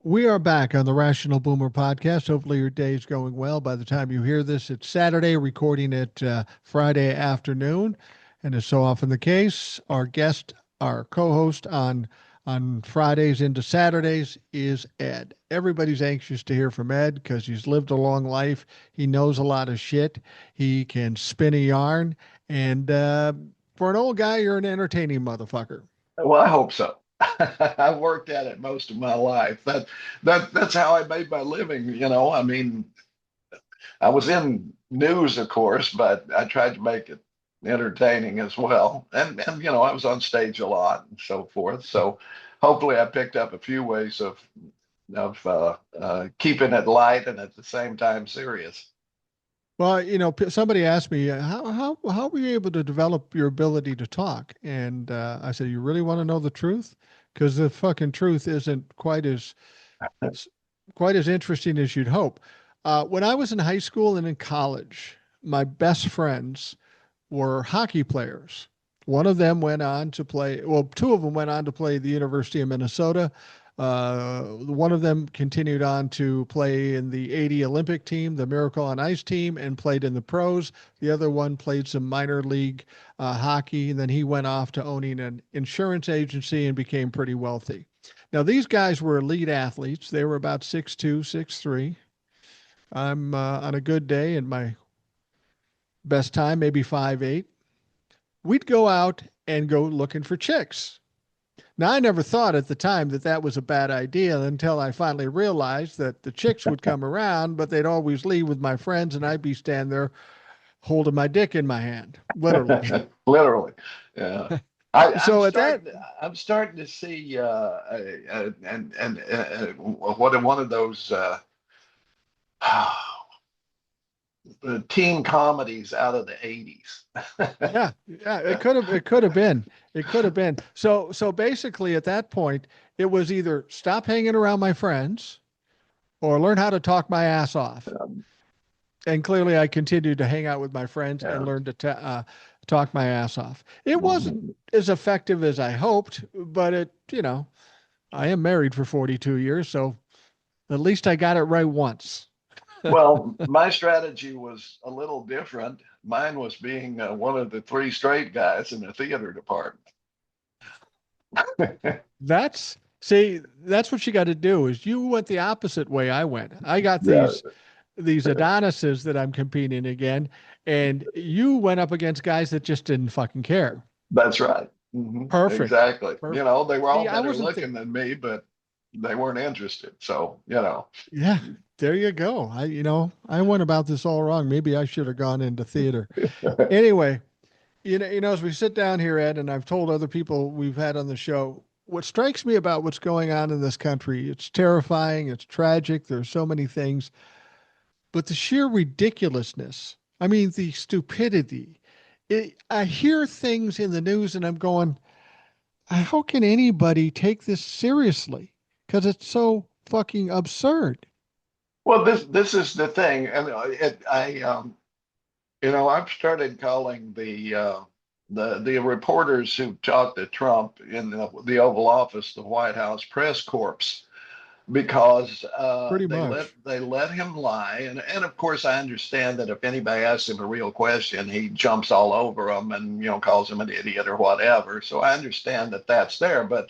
We are back on the Rational Boomer podcast. Hopefully, your day is going well. By the time you hear this, it's Saturday, recording it Friday afternoon. And as so often the case, our guest, our co-host on Fridays into Saturdays is Ed. Everybody's anxious to hear from Ed because he's lived a long life. He knows a lot of shit. He can spin a yarn, and for an old guy, you're an entertaining motherfucker. Well, I hope so. I've worked at it most of my life. That's how I made my living, you know. I mean, I was in news, of course, but I tried to make it entertaining as well. And I was on stage a lot and so forth. So hopefully I picked up a few ways of keeping it light and at the same time serious. Well, somebody asked me how were you able to develop your ability to talk, and I said, "You really want to know the truth? Because the fucking truth isn't quite as interesting as you'd hope." When I was in high school and in college, my best friends were hockey players. One of them went on to play, well, two of them went on to play the University of Minnesota. One of them continued on to play in the 80 Olympic team, the Miracle on Ice team, and played in the pros. The other one played some minor league hockey, and then he went off to owning an insurance agency and became pretty wealthy. Now, these guys were elite athletes. They were about 6'2", 6'3". I'm on a good day in my best time, maybe 5'8". We'd go out and go looking for chicks. Now, I never thought at the time that that was a bad idea until I finally realized that the chicks would come around, but they'd always leave with my friends, and I'd be standing there holding my dick in my hand, literally. Literally. Yeah. I, I'm So at that, starting. I'm starting to see what one of those teen comedies out of the '80s. yeah, yeah, it could have been. So basically, at that point, it was either stop hanging around my friends or learn how to talk my ass off. And clearly I continued to hang out with my friends and Yeah. learn to talk my ass off. It wasn't Mhm. as effective as I hoped, but I am married for 42 years, so at least I got it right once. Well, my strategy was a little different. Mine was being one of the three straight guys in the theater department. That's what you got to do is you went the opposite way I went. I got Yeah, these Adonises that I'm competing again, and you went up against guys that just didn't fucking care. that's right. Perfect. Exactly. Perfect. They were all See, I better wasn't looking than me, but they weren't interested. So. Yeah, there you go. I went about this all wrong. Maybe I should have gone into theater. Anyway, as we sit down here, Ed, and I've told other people we've had on the show, what strikes me about what's going on in this country, it's terrifying, it's tragic, there's so many things, but the sheer ridiculousness, I mean, the stupidity. I hear things in the news and I'm going, how can anybody take this seriously? Because it's so fucking absurd. Well, this is the thing, and I've started calling the reporters who talked to Trump in the Oval Office the White House press corps because Pretty much. they let him lie, and of course I understand that if anybody asks him a real question, he jumps all over them and calls him an idiot or whatever. So I understand that that's there, but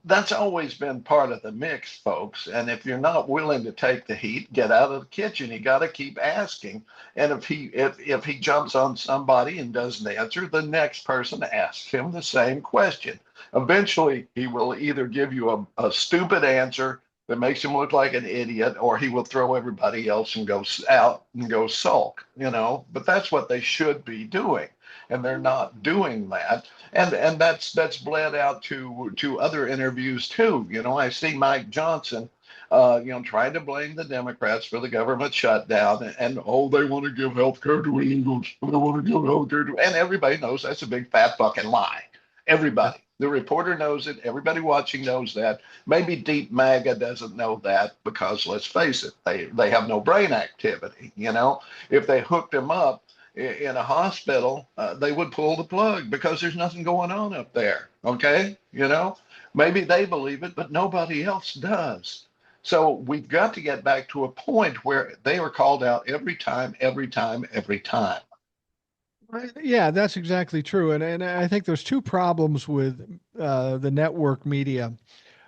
that's always been part of the mix, folks. And if you're not willing to take the heat, get out of the kitchen. You got to keep asking. And if he jumps on somebody and doesn't answer, the next person asks him the same question. Eventually, he will either give you a stupid answer that makes him look like an idiot, or he will throw everybody else and go out and go sulk. But that's what they should be doing, and they're not doing that. And that's bled out to other interviews too. I see Mike Johnson, trying to blame the Democrats for the government shutdown, and oh, they want to give health care to illegals. They want to give health care to, and everybody knows that's a big fat fucking lie. Yeah. Everybody. The reporter knows it. Everybody watching knows that. Maybe Deep MAGA doesn't know that because let's face it, they have no brain activity. If they hooked him up in a hospital, they would pull the plug because there's nothing going on up there. Okay, maybe they believe it, but nobody else does. So we've got to get back to a point where they are called out every time, every time, every time. Yeah, that's exactly true. And I think there's two problems with the network media.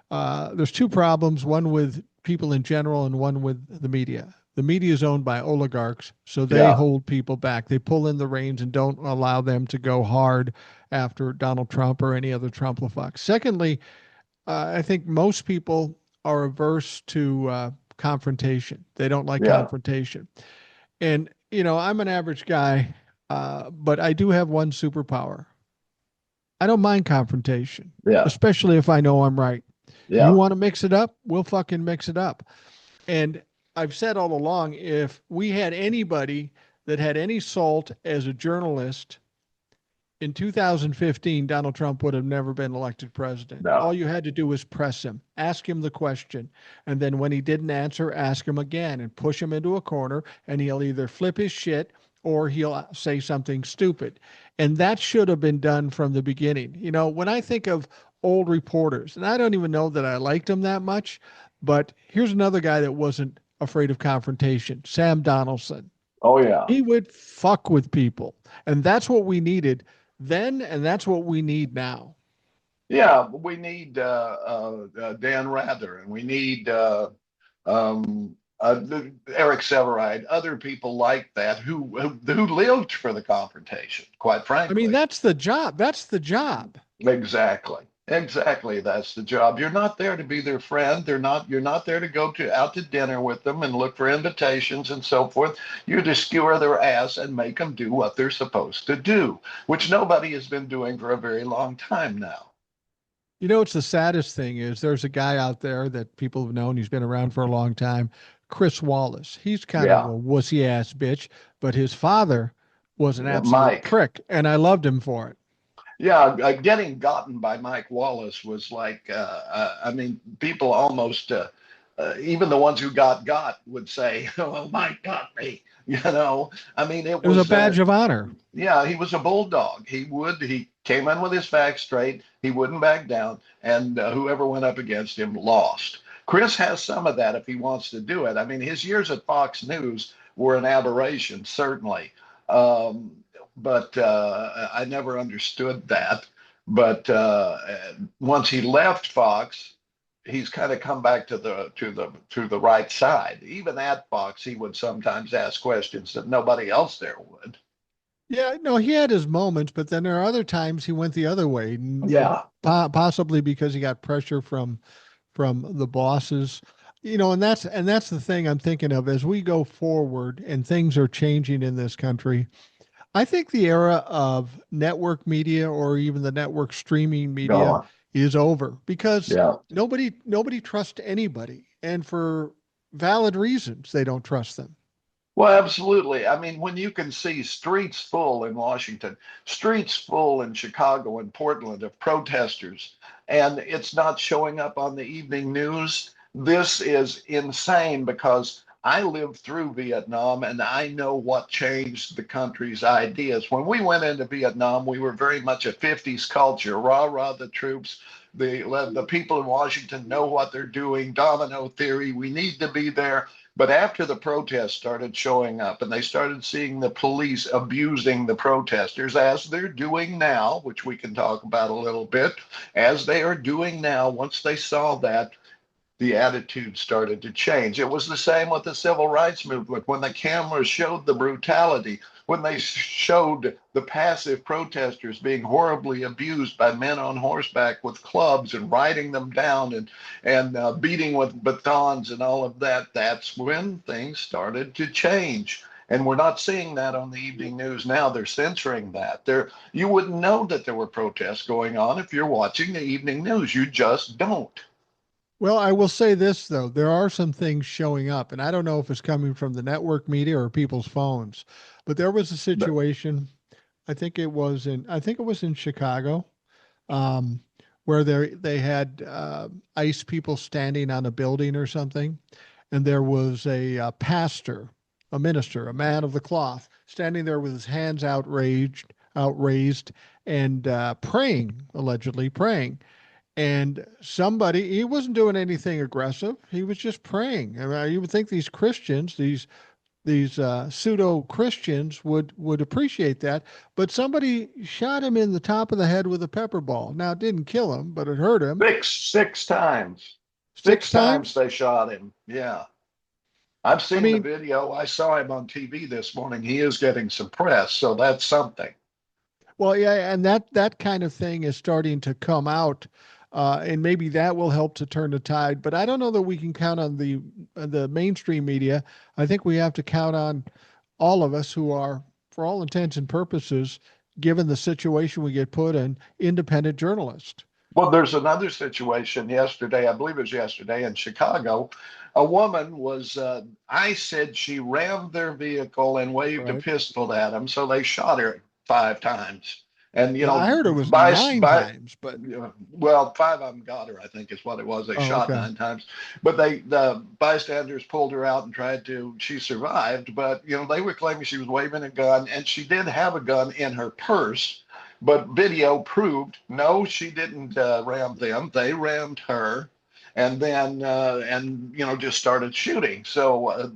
There's two problems, one with people in general and one with the media. The media is owned by oligarchs, so they Yeah, hold people back. They pull in the reins and don't allow them to go hard after Donald Trump or any other Trumplafuck. Secondly, I think most people are averse to confrontation. They don't like yeah, confrontation. And, I'm an average guy, but I do have one superpower. I don't mind confrontation, yeah, especially if I know I'm right. You yeah. want to mix it up? We'll fucking mix it up. And I've said all along, if we had anybody that had any salt as a journalist in 2015, Donald Trump would have never been elected president. All No. you had to do was press him, ask him the question. And then when he didn't answer, ask him again and push him into a corner. And he'll either flip his shit or he'll say something stupid. And that should have been done from the beginning. When I think of old reporters, and I don't even know that I liked him that much, but here's another guy that wasn't afraid of confrontation, Sam Donaldson. Oh yeah. He would fuck with people. And that's what we needed then, and that's what we need now. Yeah, we need Dan Rather, and we need um, Eric Severide, other people like that who lived for the confrontation. Quite I mean, frankly, that's the job. That's the job. exactly, exactly. That's the job. You're not there to be their friend. They're not. You're not there to go to out to dinner with them and look for invitations and so forth. You're to skewer their ass and make them do what they're supposed to do, which nobody has been doing for a very long time now. What's the saddest thing is there's a guy out there that people have known. He's been around for a long time. Chris Wallace. He's kind of Yeah, a wussy ass bitch, but his father was an absolute Mike. prick, and I loved him for it. Yeah, getting gotten by Mike Wallace was like, I mean, people almost, even the ones who got would say, "Well, Mike got me." I mean, it It was a was, badge of honor. yeah, he was a bulldog. He came in with his facts straight. He wouldn't back down, and whoever went up against him lost. Chris has some of that if he wants to do it. I mean, his years at Fox News were an aberration, certainly. Um, but I never understood that. But once he left Fox, he's kind of come back to the right side. Even at Fox, he would sometimes ask questions that nobody else there would. Yeah, no, he had his moments, but then there are other times he went the other way, Yeah, possibly because he got pressure from the bosses. And that's the thing I'm thinking of as we go forward and things are changing in this country. I think the era of network media or even the network streaming media gone. is over because Yeah. nobody trusts anybody, and for valid reasons they don't trust them. Well, absolutely. I mean, when you can see streets full in Washington, streets full in Chicago and Portland of protesters, and it's not showing up on the evening news, this is insane because I lived through Vietnam and I know what changed the country's ideas. When we went into Vietnam, we were very much a 50s culture, rah, rah, the troops. The people in Washington know what they're doing, domino theory, we need to be there. But after the protests started showing up and they started seeing the police abusing the protesters, as they're doing now, which we can talk about a little bit, as they are doing now, once they saw that, the attitude started to change. It was the same with the civil rights movement. When the cameras showed the brutality, when they showed the passive protesters being horribly abused by men on horseback with clubs and riding them down and beating with batons and all of that, that's when things started to change. And we're not seeing that on the evening news now. They're censoring that. You wouldn't know that there were protests going on if you're watching the evening news. You just don't. Well, I will say this though, there are some things showing up, and I don't know if it's coming from the network media or people's phones, but there was a situation, I think it was in Chicago, um, where they had ICE people standing on a building or something, and there was a pastor, a minister, a man of the cloth, standing there with his hands outraised, and praying, allegedly praying. And somebody, he wasn't doing anything aggressive. He was just praying. I mean, you would think these Christians, these pseudo Christians would appreciate that, but somebody shot him in the top of the head with a pepper ball. Now it didn't kill him, but it hurt him Six times. six Six times times. they shot him. Yeah. I've I seen the mean, video. I saw him on TV this morning. He is getting some press, so that's something. well, yeah, and that kind of thing is starting to come out, and maybe that will help to turn the tide. But I don't know that we can count on the mainstream media. I think we have to count on all of us who are, for all intents and purposes, given the situation we get put in, independent journalists. Well, there's another situation yesterday, I believe it was yesterday in Chicago. A woman was, I said she rammed their vehicle and waved a Right. pistol at them, so they shot her 5 times. And, Now I heard it was nine by times, but well, 5 of them got her, I think is what it was. They oh, shot okay. 9 times, but the bystanders pulled her out and tried to. She survived, but they were claiming she was waving a gun, and she did have a gun in her purse. But video proved no, she didn't ram them. They rammed her, and then just started shooting. So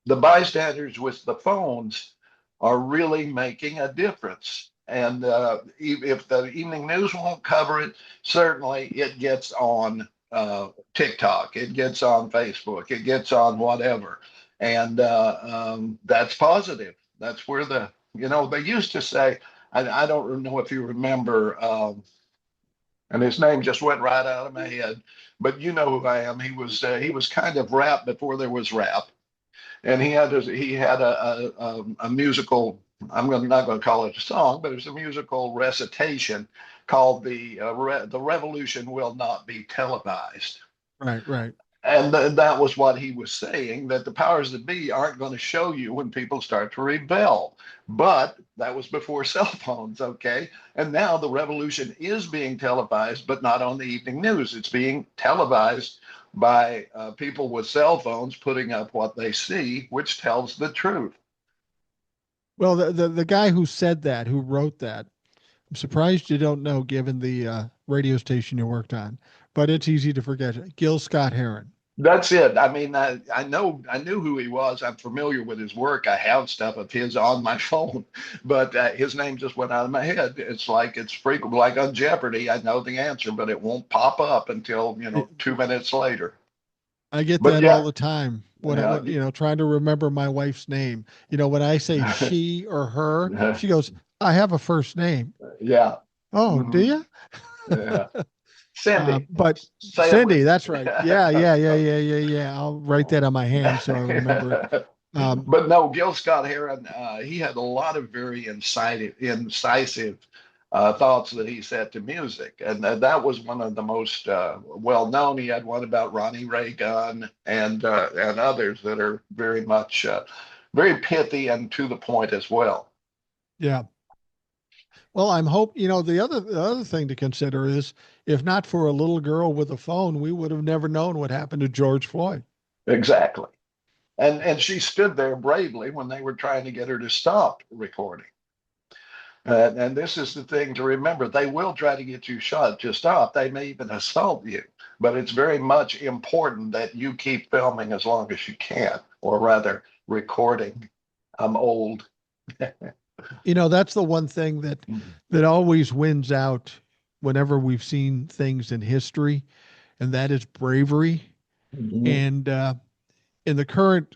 the bystanders with the phones are really making a difference. And if the evening news won't cover it, certainly it gets on TikTok, it gets on Facebook, it gets on whatever. And that's positive. That's where they used to say, I don't know if you remember, and his name just went right out of my head, but you know who I am. He was kind of rap before there was rap, and he had a musical. Not going to call it a song, but it was a musical recitation called "The Revolution Will Not Be Televised." Right, right. And that was what he was saying, that the powers that be aren't going to show you when people start to rebel. But that was before cell phones, okay? And now the revolution is being televised, but not on the evening news. It's being televised by people with cell phones putting up what they see, which tells the truth. Well, the guy who said that, who wrote that, I'm surprised you don't know, given the radio station you worked on, but it's easy to forget. Gil Scott Heron. That's it. I mean, I knew who he was. I'm familiar with his work. I have stuff of his on my phone, but his name just went out of my head. It's like it's frequent, like on Jeopardy. I know the answer, but it won't pop up until It, 2 minutes later. I get But that all yeah, the time yeah, trying to remember my wife's name. When I say she or her, she goes, "I have a first name." yeah, Oh, do mhm, you? yeah. Cindy, But say it Cindy, with that's me. right. Yeah, yeah, yeah, yeah, yeah, yeah. I'll write that on my hand so I remember it. Um, But no, Gil Scott Heron, he had a lot of very incisive thoughts that he set to music, and that was one of the most well known. He had one about Ronnie Reagan and others that are very much very pithy and to the point as well. yeah. Well, the other thing to consider is if not for a little girl with a phone, we would have never known what happened to George Floyd. Exactly. And she stood there bravely when they were trying to get her to stop recording. And this is the thing to remember. They will try to get you shot to stop. They may even assault you, but it's very much important that you keep filming as long as you can, or rather, recording. I'm old. That's the one thing that always wins out whenever we've seen things in history, and that is bravery. Mhm. And in the current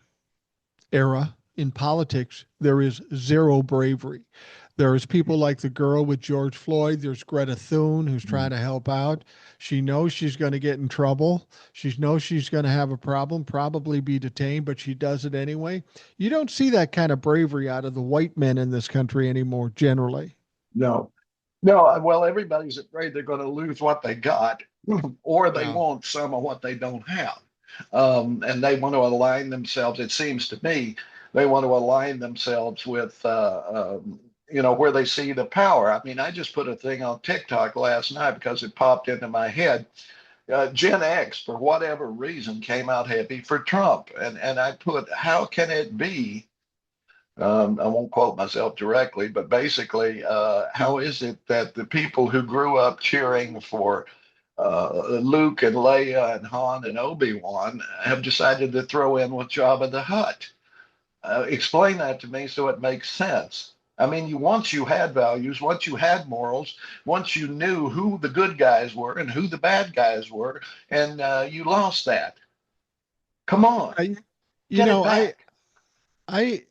era in politics, there is zero bravery. There's people like the girl with George Floyd. There's Greta Thune who's trying to help out. She knows she's going to get in trouble. She knows she's going to have a problem, probably be detained, but she does it anyway. You don't see that kind of bravery out of the white men in this country anymore, generally. No, no. Well, everybody's afraid they're going to lose what they got, or they Yeah. want some of what they don't have. And they want to align themselves. It seems to me they want to align themselves with, where they see the power. I mean, I just put a thing on TikTok last night because it popped into my head. Gen X, for whatever reason, came out happy for Trump, and I put, how can it be? I won't quote myself directly, but basically, how is it that the people who grew up cheering for Luke and Leia and Han and Obi-Wan have decided to throw in with Jabba the Hutt. Explain that to me so it makes sense. I mean, once you had values, once you had morals, once you knew who the good guys were and who the bad guys were, and you lost that. Come on, I, you get it know, I, back. I,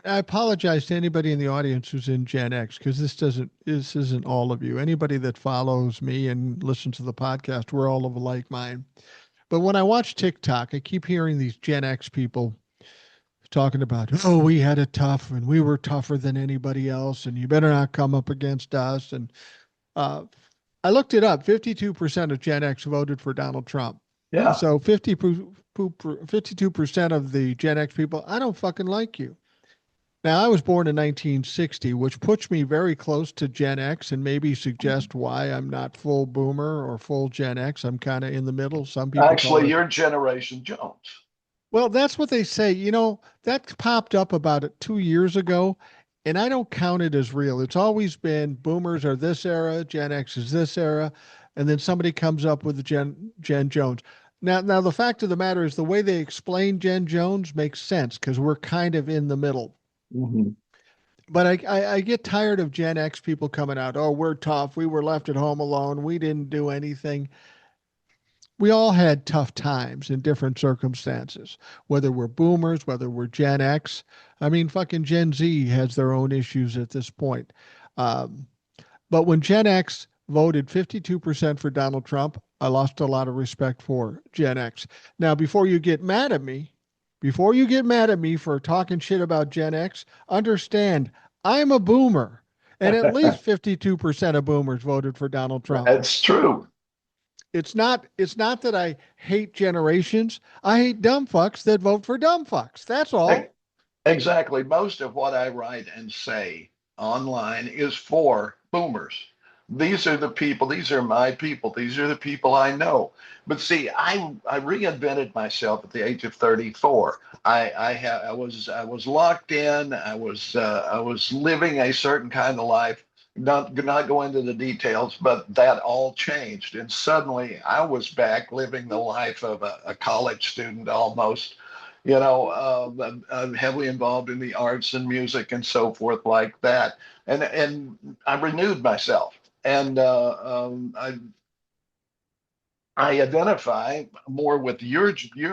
I apologize to anybody in the audience who's in Gen X because this isn't all of you. Anybody that follows me and listens to the podcast, we're all of a like mind. But when I watch TikTok, I keep hearing these Gen X people talking about, oh, we had it tough and we were tougher than anybody else, and you better not come up against us. And uh, I looked it up. 52% of Gen X voted for Donald Trump. Yeah, So 52% of the Gen X people, I don't fucking like you. Now, I was born in 1960, which puts me very close to Gen X and maybe suggest why I'm not full boomer or full Gen X. I'm kind of in the middle. Some people call actually, it. you're Generation Jones. Well, that's what they say. That popped up about 2 years ago, and I don't count it as real. It's always been boomers are this era, Gen X is this era, and then somebody comes up with the Gen Jones. Now, the fact of the matter is the way they explain Gen Jones makes sense because we're kind of in the middle. Mhm. But I get tired of Gen X people coming out. Oh, we're tough. We were left at home alone. We didn't do anything. We all had tough times in different circumstances, whether we're boomers, whether we're Gen X. I mean, fucking Gen Z has their own issues at this point. Um, but when Gen X voted 52% for Donald Trump, I lost a lot of respect for Gen X. Now, before you get mad at me for talking shit about Gen X, understand I'm a boomer. And at least 52% of boomers voted for Donald Trump. That's true. It's not that I hate generations. I hate dumb fucks that vote for dumb fucks. That's E- all. Exactly. Most of what I write and say online is for boomers. These are the people, these are my people, these are the people I know. But see, I reinvented myself at the age of 34. I was locked in. I was living a certain kind of life. Not go into the details, but that all changed. And suddenly I was back living the life of a college student almost, heavily involved in the arts and music and so forth like that. And I renewed myself, and I identify more with your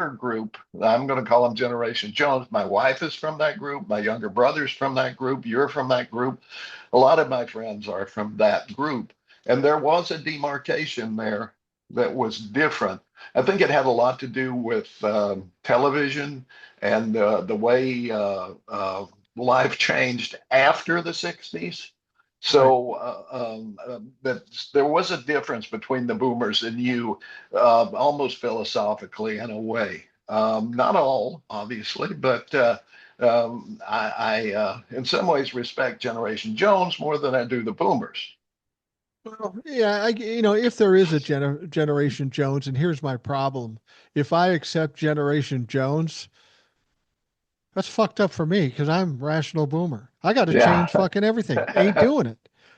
group. I'm going to call them Generation Jones. My wife is from that group. My younger brother's from that group. You're from that group. A lot of my friends are from that group, and there was a demarcation there that was different. I think it had a lot to do with television and the way life changed after the 60s. Right. So that there was a difference between the boomers and you, almost philosophically in a way. Not all, obviously, but I in some ways respect Generation Jones more than I do the boomers. Well, yeah, if there is a Generation Jones, and here's my problem. If I accept Generation Jones, that's fucked up for me because I'm rational boomer. I got to change Yeah. fucking everything. Ain't doing it.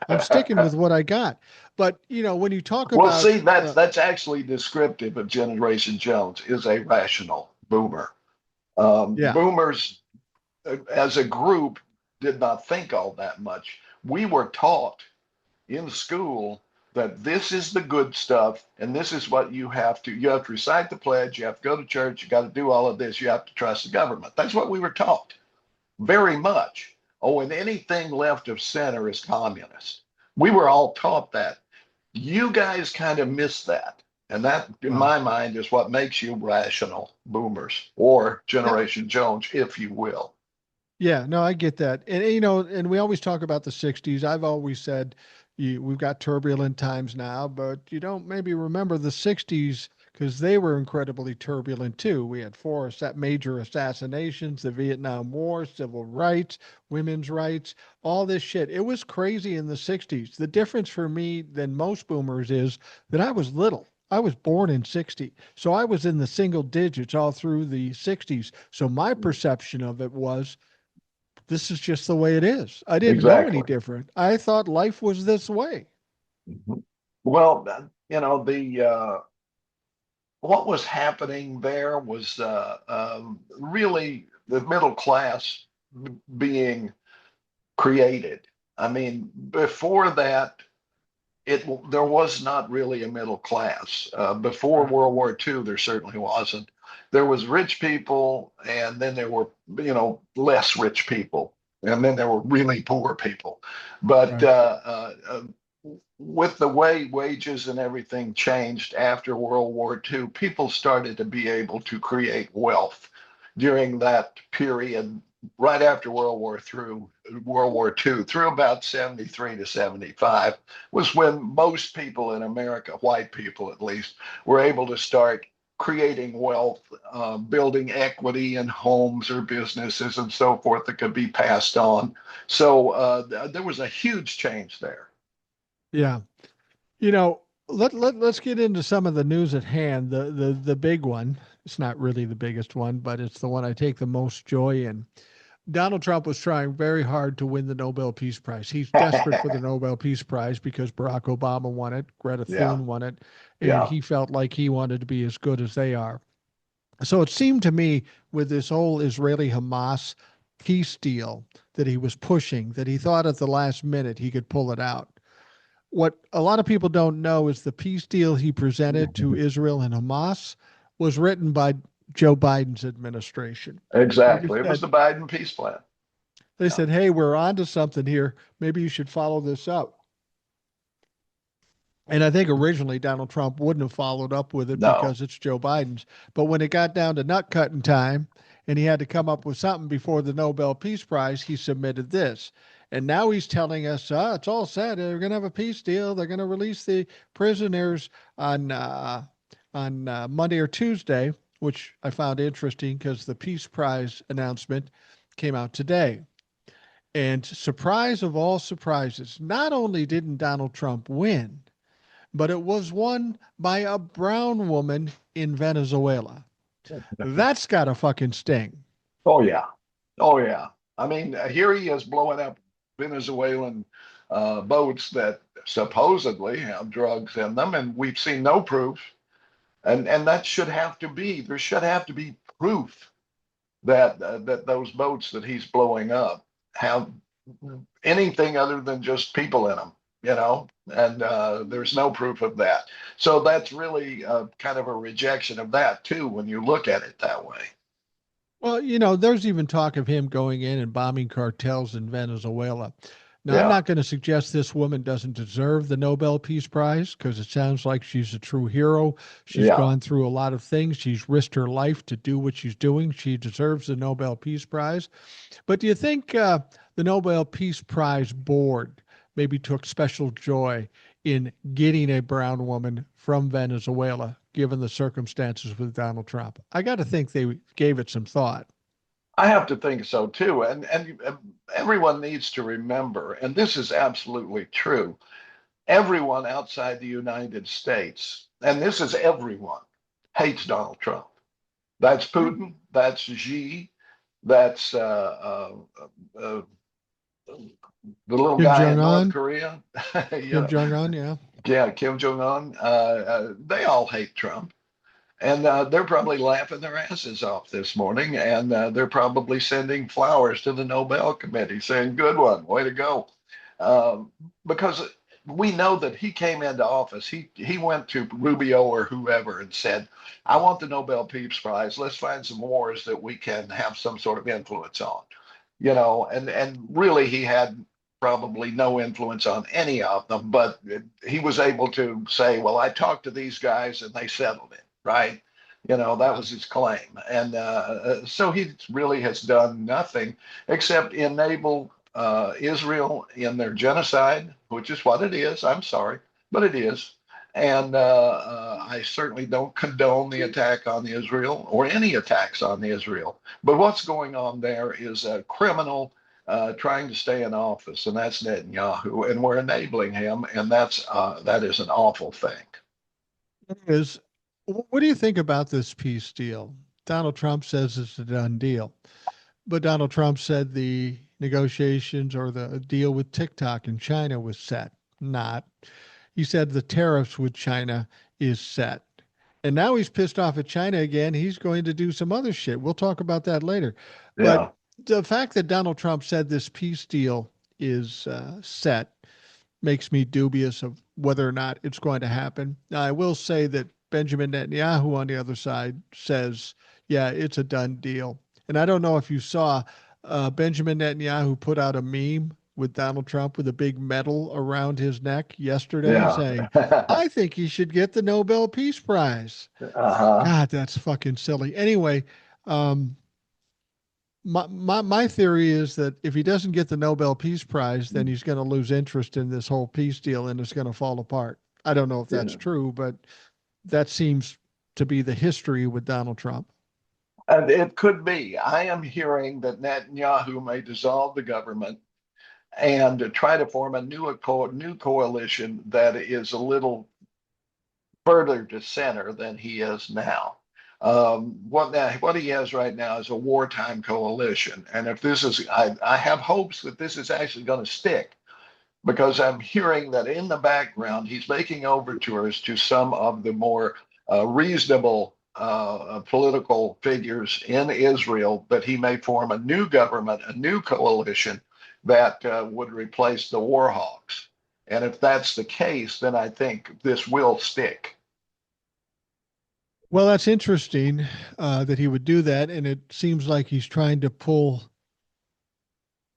I'm sticking with what I got. But, when you talk Well, about, see, that's actually descriptive of Generation Jones is a rational boomer. yeah, Boomers, as a group, did not think all that much. We were taught in school that this is the good stuff and this is what you have to recite the pledge, you have to go to church, you got to do all of this, you have to trust the government. That's what we were taught very much. Oh, and anything left of center is communist. We were all taught that. You guys kind of miss that. And that, in well, my mind, is what makes you rational boomers or yeah, Generation Jones, if you will. yeah, no, I get that. And we always talk about the 60s. I've always said we've got turbulent times now, but you don't maybe remember the 60s because they were incredibly turbulent too. We had major assassinations, the Vietnam War, civil rights, women's rights, all this shit. It was crazy in the 60s. The difference for me than most boomers is that I was little. I was born in 60. So I was in the single digits all through the 60s. So my perception of it was this is just the way it is. I didn't know any Exactly. different. I thought life was this way. Mhm. Well, The what was happening there was really the middle class being created. I mean, before that, it there was not really a middle class. Before Right. World War II, there certainly wasn't. There was rich people, and then there were less rich people, and then there were really poor people. But Right. with the way wages and everything changed after World War II, people started to be able to create wealth during that period right after World War II, through about 73 to 75, was when most people in America, white people at least, were able to start creating wealth, building equity in homes or businesses and so forth that could be passed on. So there was a huge change there. Yeah. You know, let's get into some of the news at hand. The big one. It's not really the biggest one, but it's the one I take the most joy in. Donald Trump was trying very hard to win the Nobel Peace Prize. He's desperate for the Nobel Peace Prize because Barack Obama won it, Greta Yeah, Thunberg won it, and yeah. he felt like he wanted to be as good as they are. So it seemed to me with this whole Israeli Hamas peace deal that he was pushing, that he thought at the last minute he could pull it out. What a lot of people don't know is the peace deal he presented to Israel and Hamas was written by Joe Biden's administration. They just Exactly. It was said, the Biden peace plan. they Yeah. said, hey, we're onto something here. Maybe you should follow this up. And I think originally Donald Trump wouldn't have followed up with it No. because it's Joe Biden's. But when it got down to nut cutting time and he had to come up with something before the Nobel Peace Prize, he submitted this. And now he's telling us it's all set. They're going to have a peace deal. They're going to release the prisoners on Monday or Tuesday, which I found interesting because the Peace Prize announcement came out today. And surprise of all surprises, not only didn't Donald Trump win, but it was won by a brown woman in Venezuela. That's got a fucking sting. Oh yeah. Oh yeah. I mean, here he is blowing up Venezuelan boats that supposedly have drugs in them, and we've seen no proof. And that should have to be there should have to be proof that those boats that he's blowing up have anything other than just people in them, and there's no proof of that. So that's really kind of a rejection of that too when you look at it that way. Well, there's even talk of him going in and bombing cartels in Venezuela. Now, I'm Yeah, not going to suggest this woman doesn't deserve the Nobel Peace Prize because it sounds like she's a true hero. She's yeah. gone through a lot of things. She's risked her life to do what she's doing. She deserves the Nobel Peace Prize. But do you think the Nobel Peace Prize board maybe took special joy in getting a brown woman from Venezuela, given the circumstances with Donald Trump? I got to think they gave it some thought. I have to think so too. And everyone needs to remember, and this is absolutely true. Everyone outside the United States, and this is everyone, hates Donald Trump. That's Putin. That's Xi. That's uh, the little Kim guy Jong in North Un, Korea. you Kim know, Jong Un, yeah. yeah, Kim Jong Un. They all hate Trump. And they're probably laughing their asses off this morning, and they're probably sending flowers to the Nobel Committee saying, "Good one, way to go," um, because we know that he came into office. He went to Rubio or whoever and said, "I want the Nobel Peace Prize. Let's find some wars that we can have some sort of influence on," and really he had probably no influence on any of them, but he was able to say, "Well, I talked to these guys and they settled it." Right? That Yeah. was his claim. And so he really has done nothing except enable Israel in their genocide, which is what it is. I'm sorry, but it is. And I certainly don't condone the attack on Israel or any attacks on Israel. But what's going on there is a criminal trying to stay in office, and that's Netanyahu, and we're enabling him, and that is an awful thing. Is what do you think about this peace deal? Donald Trump says it's a done deal, but Donald Trump said the negotiations or the deal with TikTok in China was set. Not. he said the tariffs with China is set. And now he's pissed off at China again. He's going to do some other shit. We'll talk about that later. But Yeah. the fact that Donald Trump said this peace deal is set makes me dubious of whether or not it's going to happen. Now, I will say that Benjamin Netanyahu on the other side says, yeah, it's a done deal. And I don't know if you saw Benjamin Netanyahu put out a meme with Donald Trump with a big medal around his neck yesterday Yeah. saying, I think he should get the Nobel Peace Prize. Uh-huh. God, that's fucking silly. Anyway, um, my theory is that if he doesn't get the Nobel Peace Prize, then he's going to lose interest in this whole peace deal and it's going to fall apart. I don't know if that's Yeah. true, but that seems to be the history with Donald Trump. And it could be. I am hearing that Netanyahu may dissolve the government and try to form a new coalition that is a little further to center than he is now. What he has right now is a wartime coalition, and if this is, I have hopes that this is actually going to stick because I'm hearing that in the background he's making overtures to some of the more reasonable political figures in Israel that he may form a new government, a new coalition that would replace the war hawks. And if that's the case, then I think this will stick. Well, that's interesting that he would do that, and it seems like he's trying to pull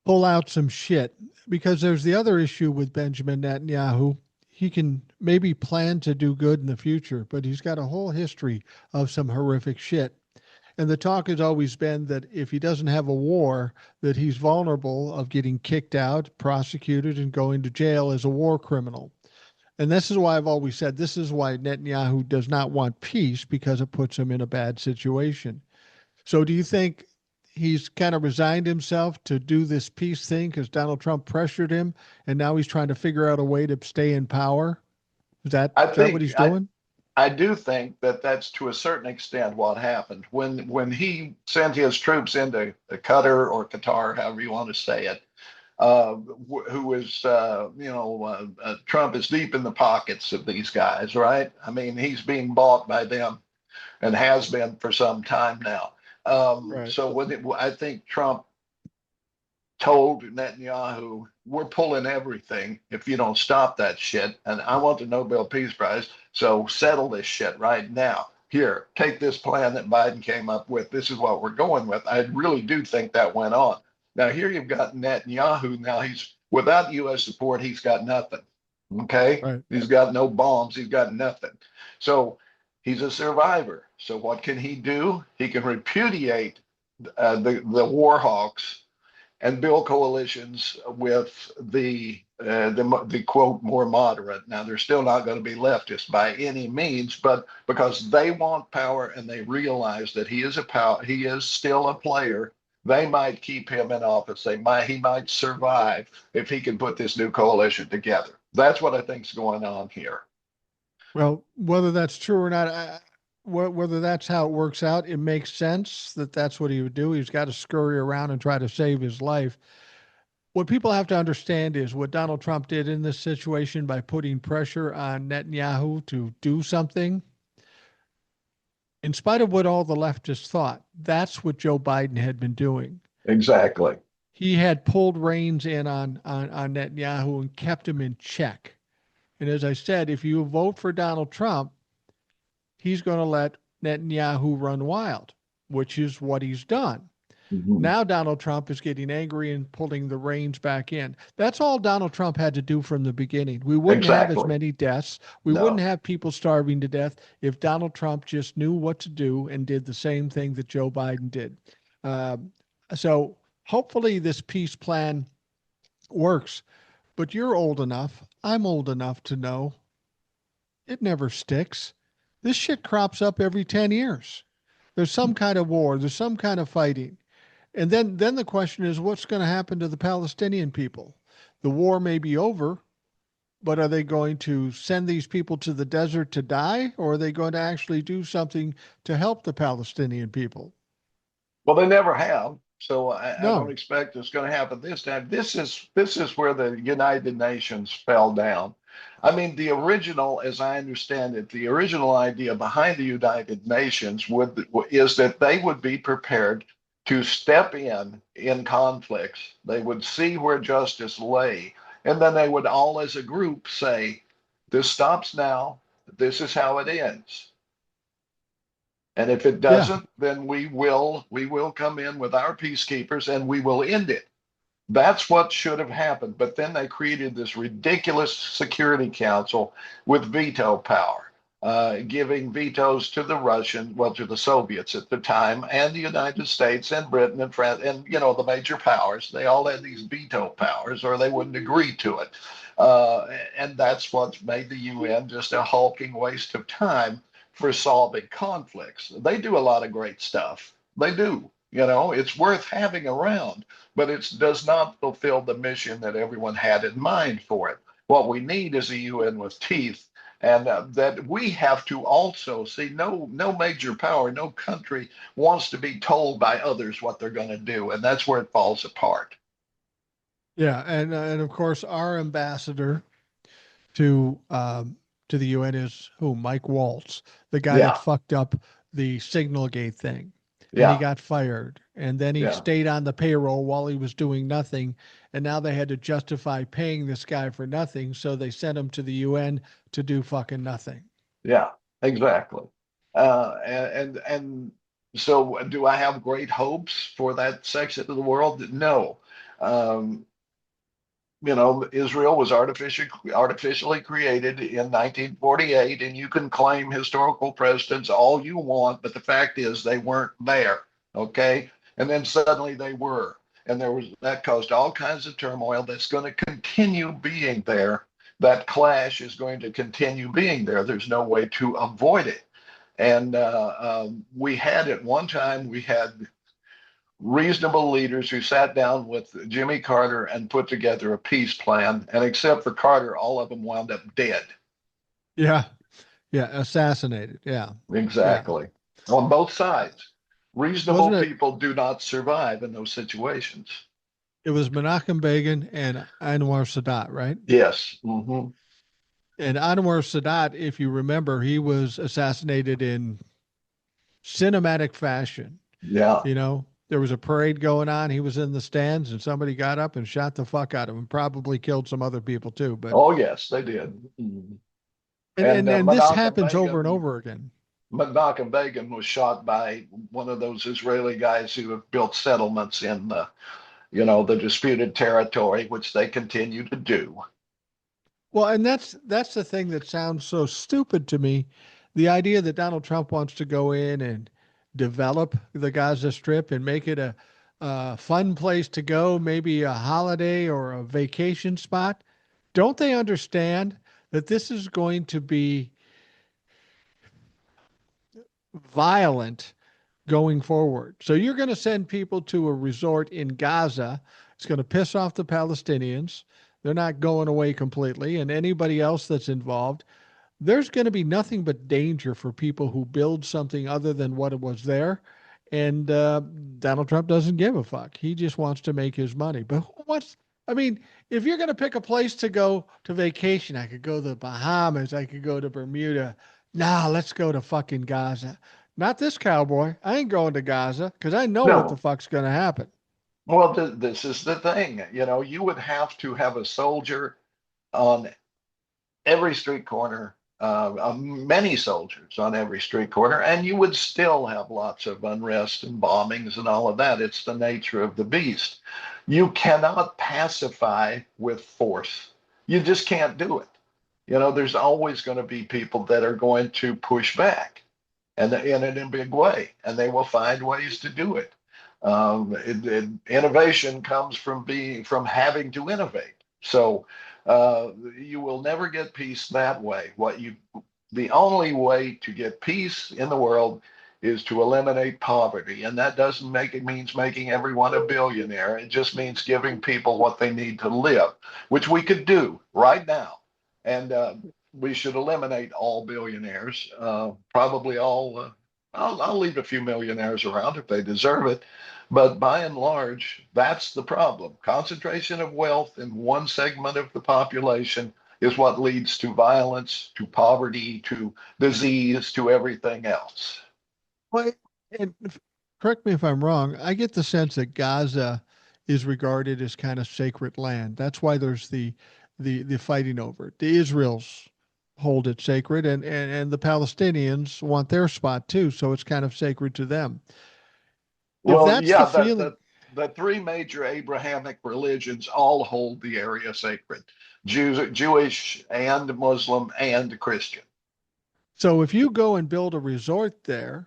out some shit because there's the other issue with Benjamin Netanyahu. He can maybe plan to do good in the future, but he's got a whole history of some horrific shit. And the talk has always been that if he doesn't have a war, that he's vulnerable of getting kicked out, prosecuted, and going to jail as a war criminal. And this is why I've always said this is why Netanyahu does not want peace because it puts him in a bad situation. So do you think he's kind of resigned himself to do this peace thing because Donald Trump pressured him and now he's trying to figure out a way to stay in power? I Is that what think he's doing? I do think that that's to a certain extent what happened when he sent his troops into Qatar or Qatar, however you want to say it. Who is, Trump is deep in the pockets of these guys, right? I mean, he's being bought by them and has been for some time now. Right. So I think Trump told Netanyahu, we're pulling everything if you don't stop that shit. And I want the Nobel Peace Prize. So settle this shit right now. Here, take this plan that Biden came up with. This is what we're going with. I really do think that went on. Now, here you've got Netanyahu. Now, he's without US support, he's got nothing. Okay. Right. He's got no bombs. He's got nothing. So he's a survivor. So what can he do? He can repudiate the war hawks and build coalitions with the quote more moderate. Now they're still not going to be leftist by any means, but because they want power and they realize that he is still a player, they might keep him in office. He might survive if he can put this new coalition together. That's what I think's going on here. Well, whether that's true or not, whether that's how it works out, it makes sense that that's what he would do. He's got to scurry around and try to save his life. What people have to understand is what Donald Trump did in this situation by putting pressure on Netanyahu to do something. In spite of what all the leftists thought, that's what Joe Biden had been doing. Exactly. He had pulled reins in on Netanyahu and kept him in check. And as I said, if you vote for Donald Trump, he's going to let Netanyahu run wild, which is what he's done. Mm-hmm. Now Donald Trump is getting angry and pulling the reins back in. That's all Donald Trump had to do from the beginning. We wouldn't have as many deaths. We wouldn't have people starving to death if Donald Trump just knew what to do and did the same thing that Joe Biden did. So hopefully this peace plan works. But you're old enough, I'm old enough to know it never sticks. This shit crops up every 10 years. There's some kind of war, there's some kind of fighting. And then the question is, what's going to happen to the Palestinian people? The war may be over, but are they going to send these people to the desert to die, or are they going to actually do something to help the Palestinian people? Well, they never have. So I don't No. expect it's going to happen this time. This is where the United Nations fell down. I mean, the original, as I understand it, the original idea behind the United Nations is that they would be prepared to step in conflicts. They would see where justice lay, and then they would all, as a group, say, "This stops now. This is how it ends." And if it Yeah. doesn't, then we will come in with our peacekeepers and we will end it. That's what should have happened. But then they created this ridiculous Security Council with veto power, giving vetoes to the Russian, well, to the Soviets at the time, and the United States and Britain and France, and the major powers. They all had these veto powers, or they wouldn't agree to it. And that's what's made the UN just a hulking waste of time for solving conflicts. They do a lot of great stuff. They do. It's worth having around, but it does not fulfill the mission that everyone had in mind for it. What we need is a UN with teeth, and that we have to also see. No major power, no country wants to be told by others what they're going to do, and that's where it falls apart. Yeah, and of course our ambassador to the UN is who? Mike Waltz, the guy that Yeah, fucked up the Signalgate thing, and he yeah, got fired, and then he yeah, stayed on the payroll while he was doing nothing, and now they had to justify paying this guy for nothing, so they sent him to the UN to do fucking nothing. yeah, exactly. And so, do I have great hopes for that section of the world? No. Um, Israel was artificially created in 1948, and you can claim historical precedents all you want, but the fact is they weren't there. Okay, and then suddenly they were, and that caused all kinds of turmoil that's going to continue being there. That clash is going to continue being there. There's no way to avoid it. And we had at one time we had reasonable leaders who sat down with Jimmy Carter and put together a peace plan. And except for Carter, all of them wound up dead. Yeah, yeah, assassinated. Yeah, yeah. Exactly. On both sides. Reasonable Wasn't it? people do not survive in those situations. It was Menachem Begin and Anwar Sadat, right? Yes. Hmm. And Anwar Sadat, if you remember, he was assassinated in cinematic fashion. Yeah. There was a parade going on. He was in the stands, and somebody got up and shot the fuck out of him. Probably killed some other people too. But Oh, yes, they did. Mhm. and And and, and this happens over and over again. Menachem Begin was shot by one of those Israeli guys who have built settlements in the disputed territory, which they continue to do. Well, and that's the thing that sounds so stupid to me. The idea that Donald Trump wants to go in and develop the Gaza Strip and make it a fun place to go, maybe a holiday or a vacation spot. Don't they understand that this is going to be violent going forward? So you're going to send people to a resort in Gaza. It's going to piss off the Palestinians. They're not going away completely, and anybody else that's involved. There's going to be nothing but danger for people who build something other than what it was there. And Donald Trump doesn't give a fuck. He just wants to make his money. But who wants? I mean, if you're going to pick a place to go to vacation, I could go to the Bahamas. I could go to Bermuda. Nah, let's go to fucking Gaza. Not this cowboy. I ain't going to Gaza because I know what the No. fuck's going to happen. Well, this is the thing. You would have to have a soldier on every street corner, many soldiers on every street corner, and you would still have lots of unrest and bombings and all of that. It's the nature of the beast. You cannot pacify with force. You just can't do it. There's always going to be people that are going to push back, and in a big way, and they will find ways to do it. Innovation comes from having to innovate. So you will never get peace that way. The only way to get peace in the world is to eliminate poverty, and that doesn't make it means making everyone a billionaire. It just means giving people what they need to live, which we could do right now. And we should eliminate all billionaires, probably all. I'll leave a few millionaires around if they deserve it. But by and large, that's the problem. Concentration of wealth in one segment of the population is what leads to violence, to poverty, to disease, to everything else. Well, and correct me if I'm wrong. I get the sense that Gaza is regarded as kind of sacred land. That's why there's the fighting over it. The Israels hold it sacred, and the Palestinians want their spot too. So it's kind of sacred to them. If Well, that's the yeah, feeling, the three major Abrahamic religions all hold the area sacred: Jewish and Muslim and Christian. so if you go and build a resort there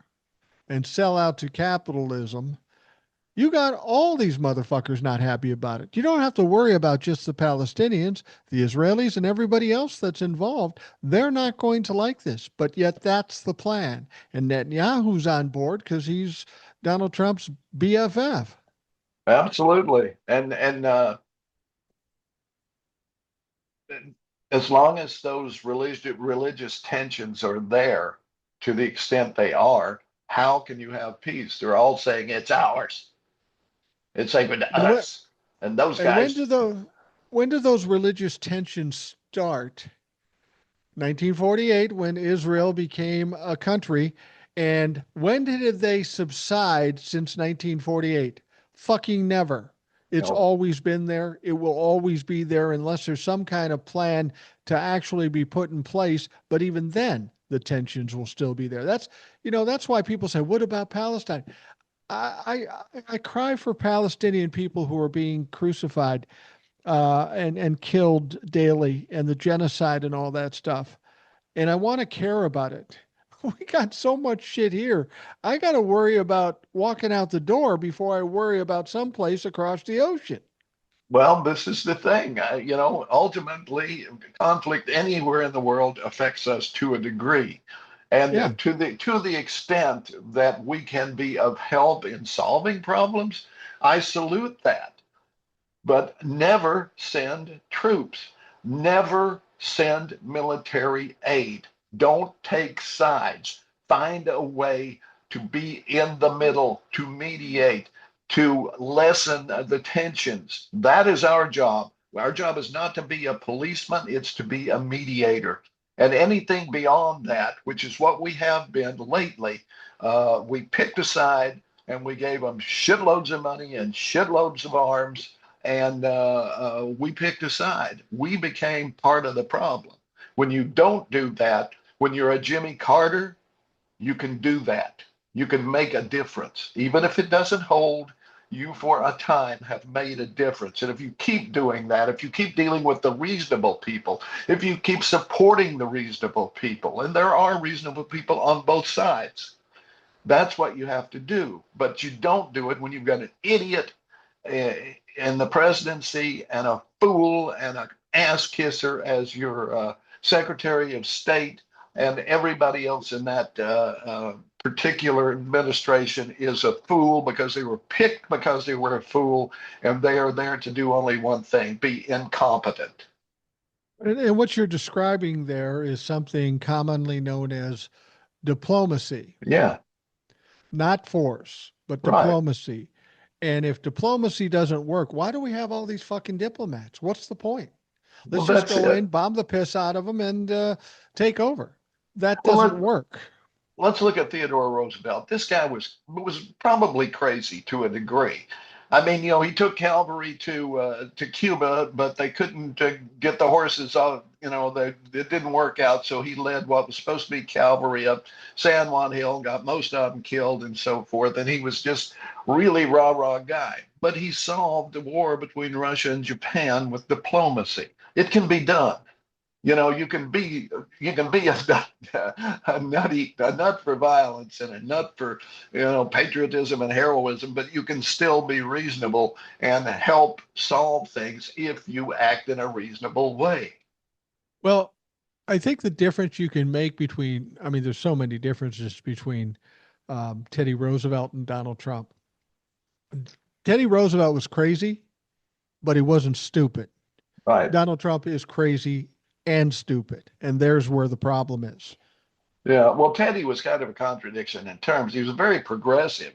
and sell out to capitalism, you got all these motherfuckers not happy about it. You don't have to worry about just the Palestinians, the Israelis, and everybody else that's involved. They're not going to like this, but yet that's the plan. And Netanyahu's on board because he's Donald Trump's BFF. Absolutely, as long as those religious tensions are there, to the extent they are, how can you have peace? They're all saying it's ours. It's sacred to And when us. And those and guys, when do those religious tensions start? 1948, when Israel became a country. And when did they subside since 1948? Fucking never. you It's know, always been there. It will always be there unless there's some kind of plan to actually be put in place. But even then, the tensions will still be there. That's why people say, what about Palestine? I cry for Palestinian people who are being crucified and killed daily, and the genocide and all that stuff. And I want to care about it. We got so much shit here. I got to worry about walking out the door before I worry about someplace across the ocean. well, this is the thing. Ultimately, conflict anywhere in the world affects us to a degree. Yeah. And to the extent that we can be of help in solving problems, I salute that. But never send troops, never send military aid. Don't take sides. Find a way to be in the middle, to mediate, to lessen the tensions. That is our job. Our job is not to be a policeman, it's to be a mediator. And anything beyond that, which is what we have been lately, we picked a side and we gave them shitloads of money and shitloads of arms, and we picked a side. We became part of the problem. When you don't do that, when you're a Jimmy Carter, you can do that. You can make a difference. Even if it doesn't hold, you for a time have made a difference. And if you keep doing that, if you keep dealing with the reasonable people, if you keep supporting the reasonable people, and there are reasonable people on both sides, that's what you have to do. But you don't do it when you've got an idiot uh, in the presidency and a fool and an ass kisser as your Secretary of State, and everybody else in that particular administration is a fool because they were picked because they were a fool, and they are there to do only one thing: be incompetent. And what you're describing there is something commonly known as diplomacy, Yeah, not force, but right. diplomacy. And if diplomacy doesn't work, why do we have all these fucking diplomats? What's the point? Well, Let's just that's go in, it. bomb the piss out of them, and take over. That Well, doesn't work. let's look at Theodore Roosevelt. This guy was probably crazy to a degree. I mean, he took cavalry to Cuba, but they couldn't get the horses off. It didn't work out. So he led what was supposed to be cavalry up San Juan Hill, got most of them killed, and so forth. And he was just really rah rah guy. But he solved the war between Russia and Japan with diplomacy. It can be done. You can be a nut for violence and a nut for patriotism and heroism, but you can still be reasonable and help solve things if you act in a reasonable way. Well, I think the difference you can make between, I mean, there's so many differences between Teddy Roosevelt and Donald Trump. Teddy Roosevelt was crazy, but he wasn't stupid. Right. Donald Trump is crazy and stupid. And there's where the problem is. Yeah. Well, Teddy was kind of a contradiction in terms. He was very progressive.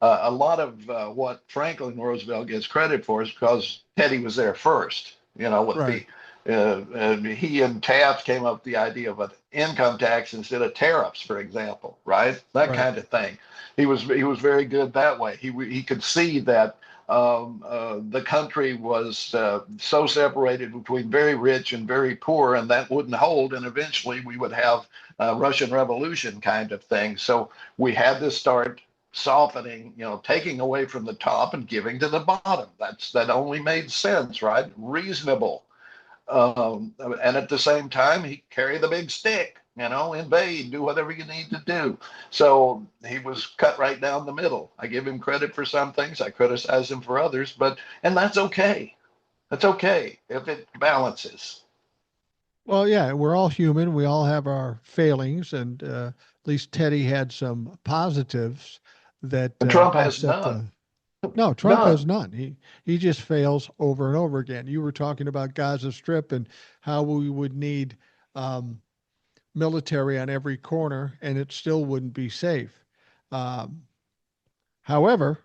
A lot of what Franklin Roosevelt gets credit for is because Teddy was there first, with Right. He and Taft came up with the idea of an income tax instead of tariffs, for example, right? That Right. kind of thing. He was very good that way. He could see that the country was so separated between very rich and very poor, and that wouldn't hold, and eventually we would have a Russian Revolution kind of thing. So we had to start softening, taking away from the top and giving to the bottom. That only made sense, right? Reasonable. And at the same time, he carried the big stick, invade, do whatever you need to do. So he was cut right down the middle. I give him credit for some things, I criticize him for others, and that's okay. That's okay if it balances. Well, yeah, we're all human. We all have our failings, and at least Teddy had some positives that And Trump has offset none, the. No, Trump has none. none. He just fails over and over again. You were talking about Gaza Strip and how we would need um, military on every corner, and it still wouldn't be safe. Um, However,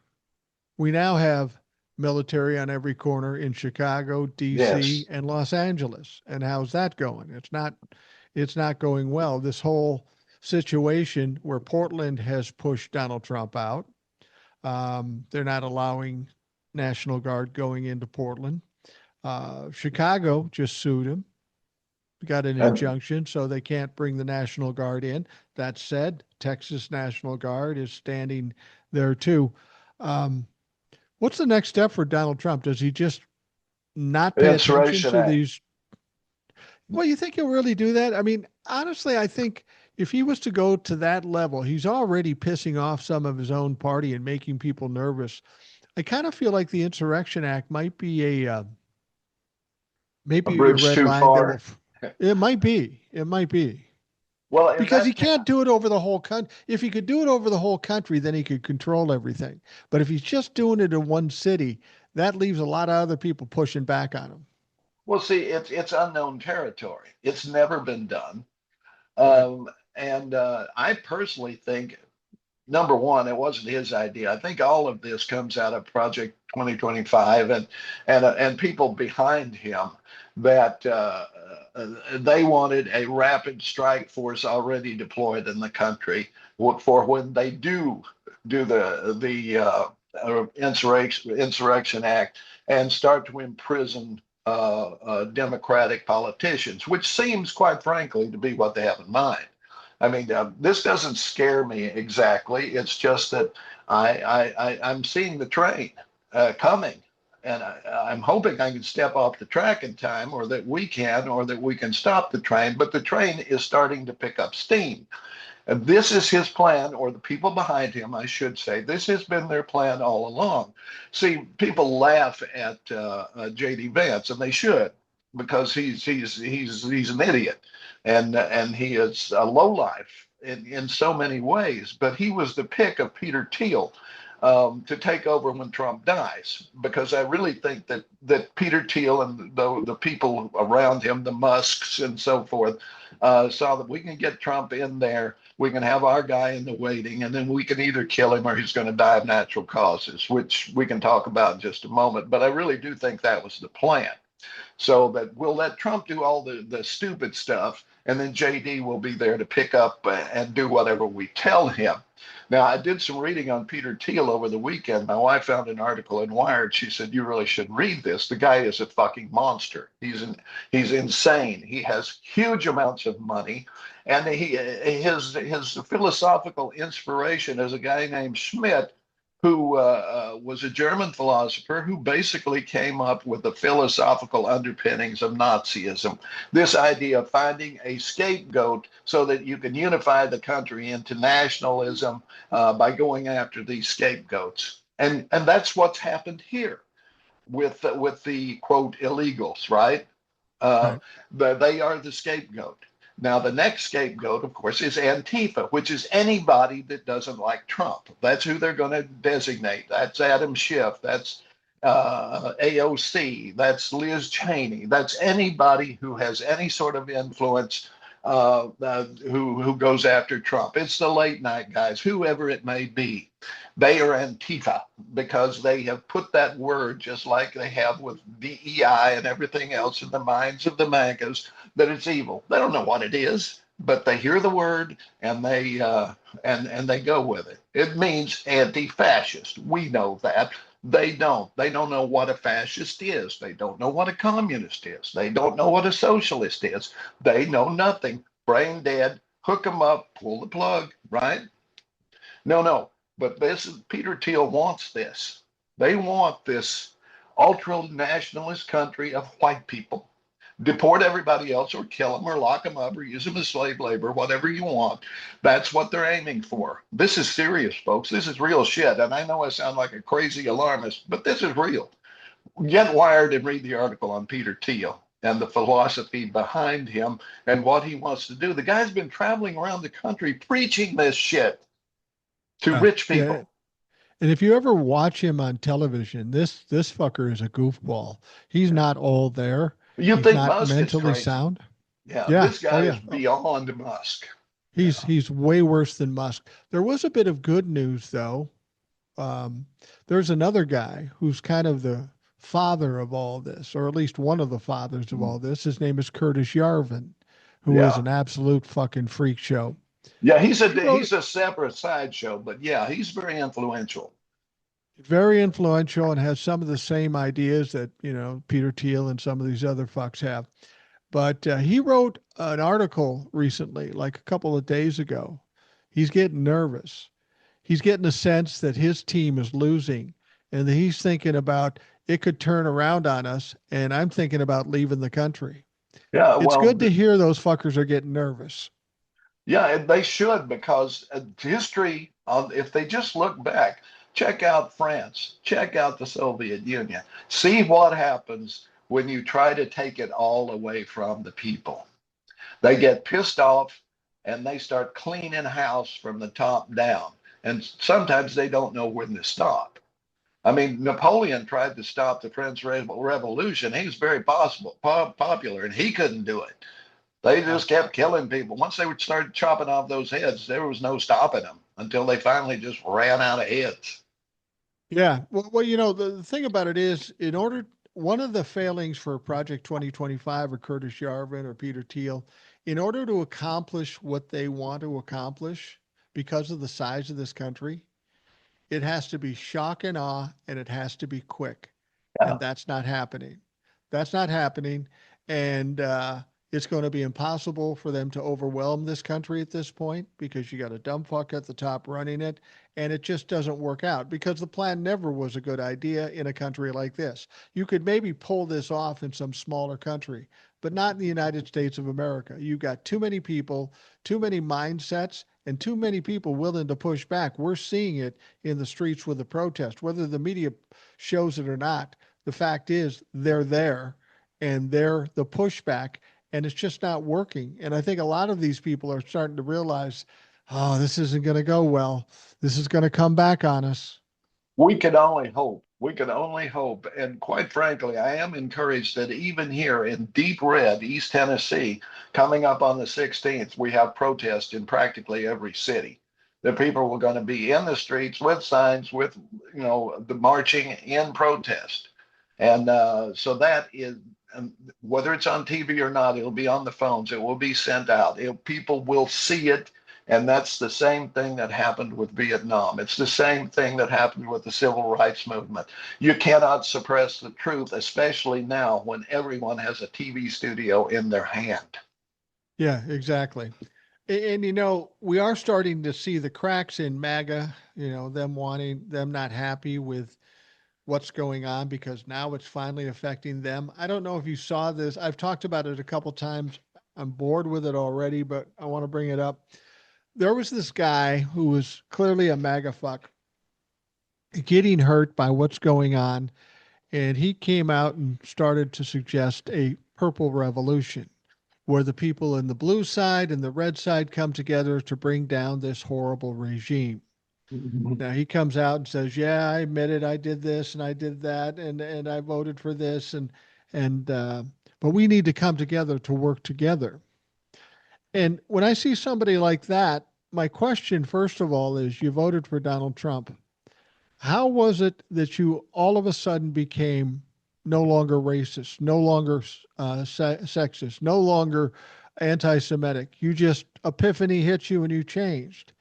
we now have military on every corner in Chicago, DC, Yes. and Los Angeles. And how's that going? It's not going well. This whole situation where Portland has pushed Donald Trump out. They're not allowing National Guard going into Portland. Chicago just sued him, got an And injunction, so they can't bring the National Guard in. That said, Texas National Guard is standing there too. Um, what's the next step for Donald Trump? Does he just not pay attention Insurrection to Act. these? Well, you think he'll really do that? I mean, honestly, I think if he was to go to that level, he's already pissing off some of his own party and making people nervous. I kind of feel like the Insurrection Act might be A maybe a bridge red too line that will. far. It might be. It might be Well, in because he that case, can't do it over the whole country. If he could do it over the whole country, then he could control everything. But if he's just doing it in one city, that leaves a lot of other people pushing back on him. well, see, it's unknown territory. It's never been done. Right. And I personally think, number one, it wasn't his idea. I think all of this comes out of Project 2025 and people behind him that they wanted a rapid strike force already deployed in the country for when they do the Insurrection Act and start to imprison Democratic politicians, which seems, quite frankly, to be what they have in mind. I mean, this doesn't scare me exactly. It's just that I'm seeing the train coming, and I'm hoping I can step off the track in time, or that we can, or that we can stop the train. But the train is starting to pick up steam. And this is his plan, or the people behind him, I should say. This has been their plan all along. See, people laugh at J.D. Vance, and they should, because he's an idiot, and he is a lowlife in so many ways. But he was the pick of Peter Thiel to take over when Trump dies, because I really think that Peter Thiel and the people around him, the Musks and so forth, saw that we can get Trump in there, we can have our guy in the waiting, and then we can either kill him or he's going to die of natural causes, which we can talk about in just a moment. But I really do think that was the plan. So that we'll let Trump do all the stupid stuff, and then JD will be there to pick up and do whatever we tell him. Now, I did some reading on Peter Thiel over the weekend. My wife found an article in Wired. She said, "You really should read this. The guy is a fucking monster. He's insane. He has huge amounts of money, and his philosophical inspiration is a guy named Schmidt, who was a German philosopher who basically came up with the philosophical underpinnings of Nazism. This idea of finding a scapegoat so that you can unify the country into nationalism by going after these scapegoats. And that's what's happened here with the quote illegals, right? Uh, Right. they are the scapegoat. Now, the next scapegoat, of course, is Antifa, which is anybody that doesn't like Trump. That's who they're going to designate. That's Adam Schiff. That's AOC. That's Liz Cheney. That's anybody who has any sort of influence who goes after Trump. It's the late night guys, whoever it may be. They are Antifa because they have put that word, just like they have with DEI and everything else, in the minds of the MAGAs, that it's evil. They don't know what it is, but they hear the word and they go with it. It means anti-fascist. We know that. They don't. They don't know what a fascist is. They don't know what a communist is. They don't know what a socialist is. They know nothing. Brain dead. Hook them up. Pull the plug. Right? No, no. But this is Peter Thiel wants this. They want this ultra nationalist country of white people. Deport everybody else or kill them or lock them up or use them as slave labor, whatever you want. That's what they're aiming for. This is serious, folks. This is real shit. And I know I sound like a crazy alarmist, but this is real. Get wired and read the article on Peter Thiel and the philosophy behind him and what he wants to do. The guy's been traveling around the country preaching this shit to rich people. Yeah. And if you ever watch him on television, this fucker is a goofball. He's not all there. You He's think not Musk is mentally crazy? sound. Yeah, Yeah. this guy is beyond Musk. He's way worse than Musk. There was a bit of good news though. There's another guy who's kind of the father of all this, or at least one of the fathers of all this. His name is Curtis Yarvin, who is an absolute fucking freak show. Yeah, he's a separate sideshow, but yeah, he's very influential. Very influential and has some of the same ideas that, Peter Thiel and some of these other fucks have. But he wrote an article recently, like a couple of days ago. He's getting nervous. He's getting a sense that his team is losing and that he's thinking about it could turn around on us. And I'm thinking about leaving the country. Yeah, it's good to hear those fuckers are getting nervous. Yeah, they should, because history, if they just look back, check out France, check out the Soviet Union, see what happens when you try to take it all away from the people. They get pissed off and they start cleaning house from the top down. And sometimes they don't know when to stop. I mean, Napoleon tried to stop the French Revolution. He was very popular, and he couldn't do it. They just kept killing people. Once they started chopping off those heads, there was no stopping them until they finally just ran out of heads. Yeah. Well, the thing about it is, one of the failings for Project 2025 or Curtis Yarvin or Peter Thiel, in order to accomplish what they want to accomplish because of the size of this country, it has to be shock and awe and it has to be quick. Yeah. And that's not happening. That's not happening. And, it's going to be impossible for them to overwhelm this country at this point because you got a dumb fuck at the top running it. And it just doesn't work out because the plan never was a good idea in a country like this. You could maybe pull this off in some smaller country, but not in the United States of America. You've got too many people, too many mindsets, and too many people willing to push back. We're seeing it in the streets with the protest, whether the media shows it or not. The fact is they're there and they're the pushback. And it's just not working. And I think a lot of these people are starting to realize, oh, this isn't going to go well. This is going to come back on us. We can only hope. We can only hope. And quite frankly, I am encouraged that even here in deep red, East Tennessee, coming up on the 16th, we have protests in practically every city. The people were going to be in the streets with signs, with, the marching in protest. And so that is, whether it's on TV or not, it'll be on the phones. It will be sent out. People will see it. And that's the same thing that happened with Vietnam. It's the same thing that happened with the civil rights movement. You cannot suppress the truth, especially now when everyone has a TV studio in their hand. Yeah, exactly. And, we are starting to see the cracks in MAGA, them not happy with what's going on because now it's finally affecting them. I don't know if you saw this. I've talked about it a couple times. I'm bored with it already, but I want to bring it up. There was this guy who was clearly a MAGA fuck getting hurt by what's going on. And he came out and started to suggest a purple revolution where the people in the blue side and the red side come together to bring down this horrible regime. Now he comes out and says, "Yeah, I admit it. I did this and I did that, and I voted for this, but we need to come together to work together." And when I see somebody like that, my question, first of all, is you voted for Donald Trump. How was it that you all of a sudden became no longer racist, no longer sexist, no longer anti Semitic? You just, epiphany hit you and you changed.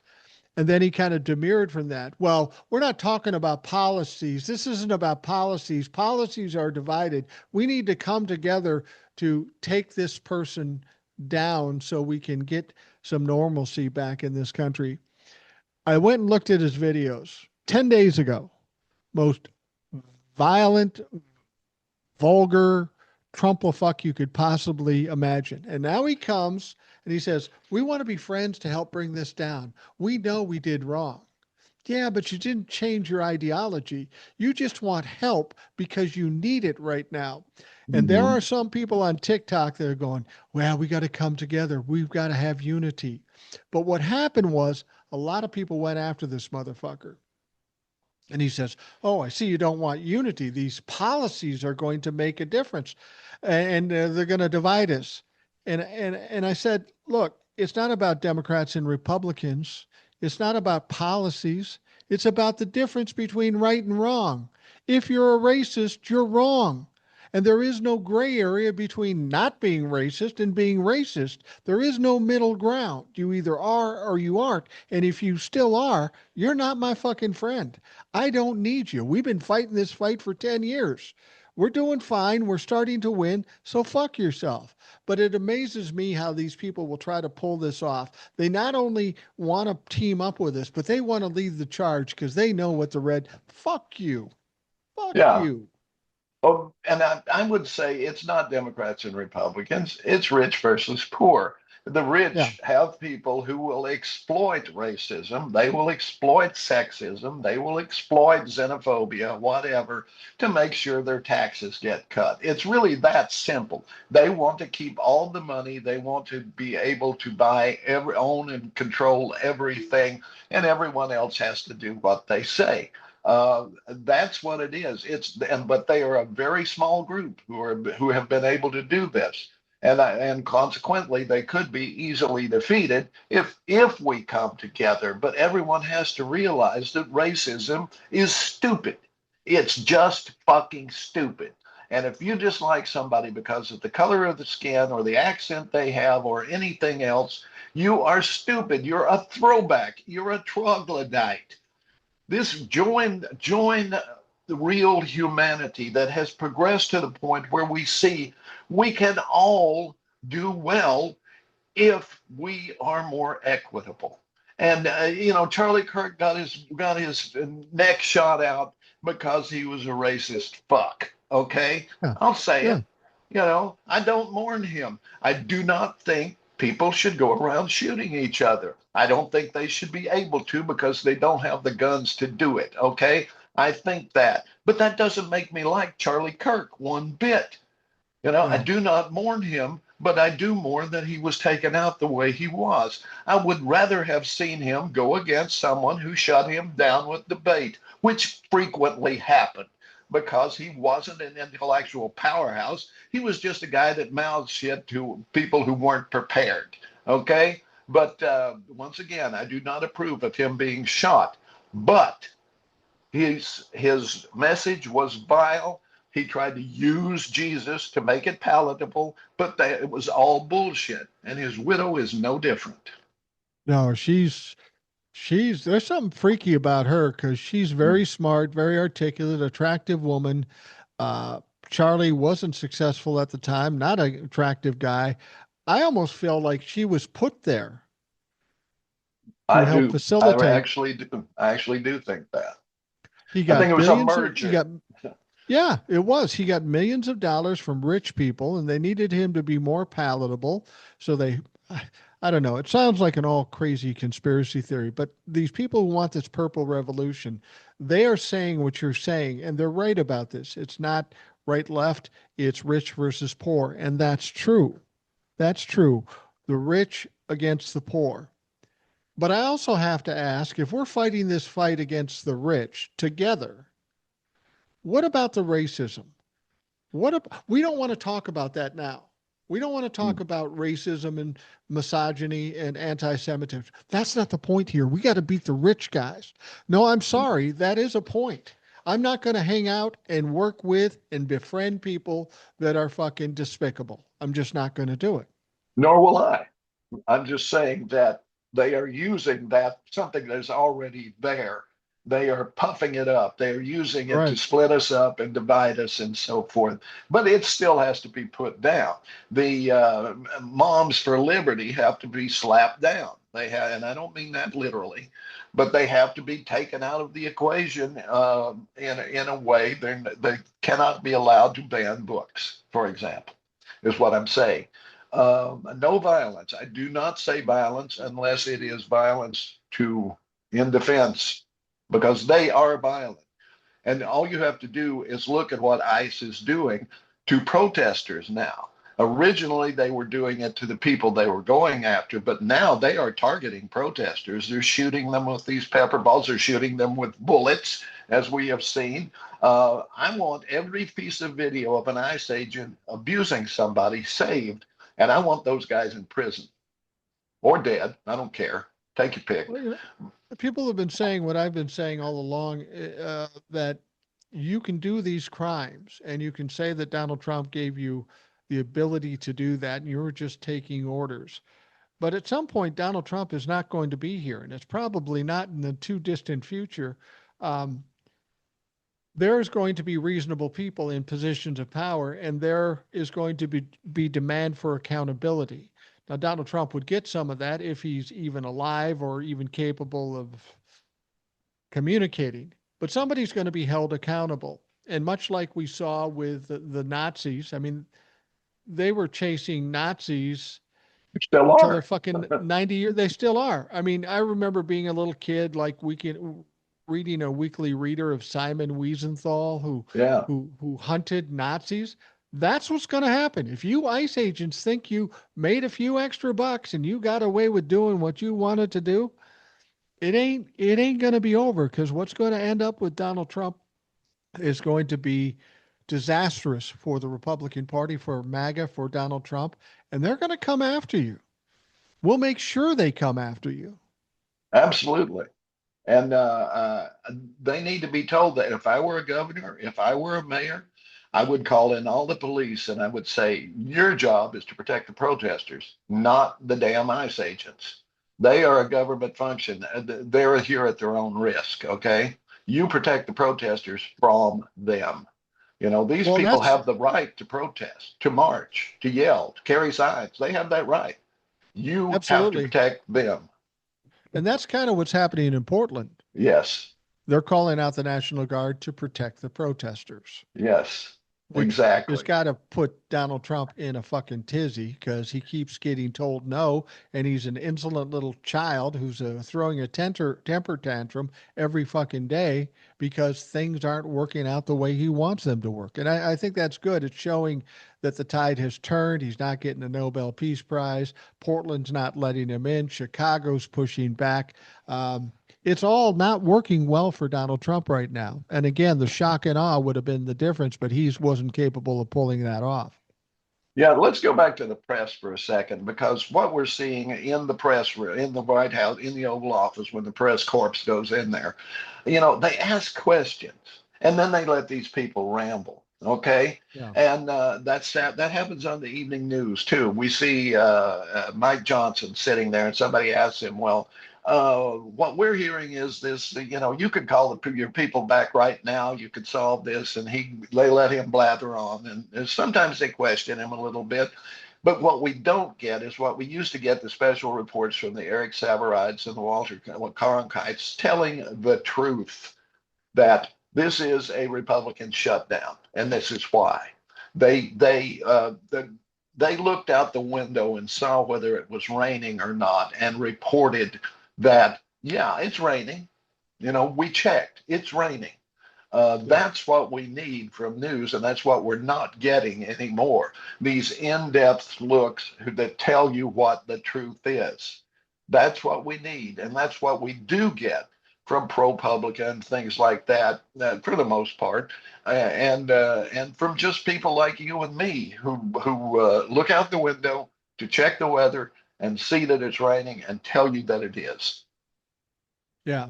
And then he kind of demurred from that. Well, we're not talking about policies. This isn't about policies. Policies are divided. We need to come together to take this person down so we can get some normalcy back in this country. I went and looked at his videos 10 days ago. Most violent, vulgar Trump-a-fuck you could possibly imagine. And now he comes and he says, we want to be friends to help bring this down. We know we did wrong. Yeah, but you didn't change your ideology. You just want help because you need it right now. And there Mhm. are some people on TikTok that are going, well, we got to come together. We've got to have unity. But what happened was a lot of people went after this motherfucker. And he says, oh, I see you don't want unity. These policies are going to make a difference and they're going to divide us. And I said, look, it's not about Democrats and Republicans. It's not about policies. It's about the difference between right and wrong. If you're a racist, you're wrong. And there is no gray area between not being racist and being racist. There is no middle ground. You either are or you aren't. And if you still are, you're not my fucking friend. I don't need you. We've been fighting this fight for 10 years. We're doing fine. We're starting to win. So fuck yourself. But it amazes me how these people will try to pull this off. They not only want to team up with us, but they want to lead the charge because they know what the red, fuck you. Fuck Yeah. you. Oh, and I would say it's not Democrats and Republicans, it's rich versus poor. The Yeah. rich have people who will exploit racism, they will exploit sexism, they will exploit xenophobia, whatever, to make sure their taxes get cut. It's really that simple. They want to keep all the money, they want to be able to buy every, own and control everything, and everyone else has to do what they say. That's what it is. But they are a very small group who have been able to do this, and consequently they could be easily defeated if we come together. But everyone has to realize that racism is stupid. It's just fucking stupid. And if you dislike somebody because of the color of the skin or the accent they have or anything else, you are stupid. You're a throwback. You're a troglodyte. This join the real humanity that has progressed to the point where we see we can all do well if we are more equitable. And Charlie Kirk got his neck shot out because he was a racist fuck. Okay, Yeah. I'll say Yeah. it. I don't mourn him. I do not think people should go around shooting each other. I don't think they should be able to because they don't have the guns to do it. Okay, I think that, but that doesn't make me like Charlie Kirk one bit. I Yeah. do not mourn him, but I do mourn that he was taken out the way he was. I would rather have seen him go against someone who shut him down with debate, which frequently happened because he wasn't an intellectual powerhouse. He was just a guy that mouthed shit to people who weren't prepared. Okay? But once again, I do not approve of him being shot. But his message was vile. He tried to use Jesus to make it palatable, but it was all bullshit. And his widow is no different. No, she's there's something freaky about her because she's very smart, very articulate, attractive woman. Uh, Charlie wasn't successful at the time, not an attractive guy. I almost feel like she was put there to I help do. I facilitate. actually do. I actually do think that. He I think got it was a billions of, he merger. got, yeah, it was. He got millions of dollars from rich people and they needed him to be more palatable. So I don't know. It sounds like an all crazy conspiracy theory, but these people who want this purple revolution, they are saying what you're saying, and they're right about this. It's not right left, it's rich versus poor. And that's true. That's true. The rich against the poor. But I also have to ask if we're fighting this fight against the rich together, what about the racism? We don't want to talk about that now. We don't want to talk about racism and misogyny and anti-Semitism. That's not the point here. We got to beat the rich guys. No, I'm sorry. That is a point. I'm not going to hang out and work with and befriend people that are fucking despicable. I'm just not going to do it. Nor will I. I'm just saying that they are using that something that is already there. They are puffing it up. They are using it to Right. split us up and divide us and so forth. But it still has to be put down. The moms for liberty have to be slapped down. They have, and I don't mean that literally, but they have to be taken out of the equation in a way. They cannot be allowed to ban books, for example, is what I'm saying. No violence. I do not say violence unless it is violence to in defense, because they are violent. And all you have to do is look at what ICE is doing to protesters now. Originally, they were doing it to the people they were going after, but now they are targeting protesters. They're shooting them with these pepper balls, they're shooting them with bullets, as we have seen. I want every piece of video of an ICE agent abusing somebody saved, and I want those guys in prison or dead. I don't care. Take your pick. Well, people have been saying what I've been saying all along, that you can do these crimes and you can say that Donald Trump gave you the ability to do that and you're just taking orders. But at some point, Donald Trump is not going to be here, and it's probably not in the too distant future. Um, there's going to be reasonable people in positions of power, and there is going to be demand for accountability. Now, Donald Trump would get some of that if he's even alive or even capable of communicating, but somebody's going to be held accountable. And much like we saw with the Nazis, I mean, they were chasing Nazis Still till they're are. fucking 90 years. They still are. I mean, I remember being a little kid, like reading a weekly reader of Simon Wiesenthal, Yeah, who hunted Nazis. That's what's going to happen. If you ICE agents think you made a few extra bucks and you got away with doing what you wanted to do, it ain't going to be over, because what's going to end up with Donald Trump is going to be disastrous for the Republican Party, for MAGA, for Donald Trump, and they're going to come after you. We'll make sure they come after you. absolutely. And they need to be told that if I were a governor, if I were a mayor, I would call in all the police and I would say, your job is to protect the protesters, not the damn ICE agents. They are a government function. They're here at their own risk. Okay. You protect the protesters from them. These Well, people that's have the right to protest, to march, to yell, to carry signs. They have that right. You have to absolutely. protect them. And that's kind of what's happening in Portland. Yes. They're calling out the National Guard to protect the protesters, Yes. which has Exactly. got to put Donald Trump in a fucking tizzy, because he keeps getting told no, and he's an insolent little child who's throwing a temper tantrum every fucking day because things aren't working out the way he wants them to work. And I think that's good. It's showing that the tide has turned. He's not getting a Nobel Peace Prize. Portland's not letting him in. Chicago's pushing back. It's all not working well for Donald Trump right now. And again, the shock and awe would have been the difference, but he wasn't capable of pulling that off. Yeah, let's go back to the press for a second, because what we're seeing in the press, in the White House, in the Oval Office, when the press corps goes in there, they ask questions and then they let these people ramble. Okay. Yeah. And that happens on the evening news too. We see Mike Johnson sitting there and somebody asks him, well, what we're hearing is this, you could call your people back right now. You could solve this. And they let him blather on. And sometimes they question him a little bit. But what we don't get is what we used to get, the special reports from the Eric Savarides and the Walter Cronkites telling the truth, that this is a Republican shutdown, and this is why. They looked out the window and saw whether it was raining or not, and reported that, yeah, it's raining. We checked, it's raining. That's what we need from news, and that's what we're not getting anymore. These in-depth looks that tell you what the truth is. That's what we need, and that's what we do get from ProPublica and things like that, for the most part, and from just people like you and me who look out the window to check the weather and see that it's raining and tell you that it is. Yeah.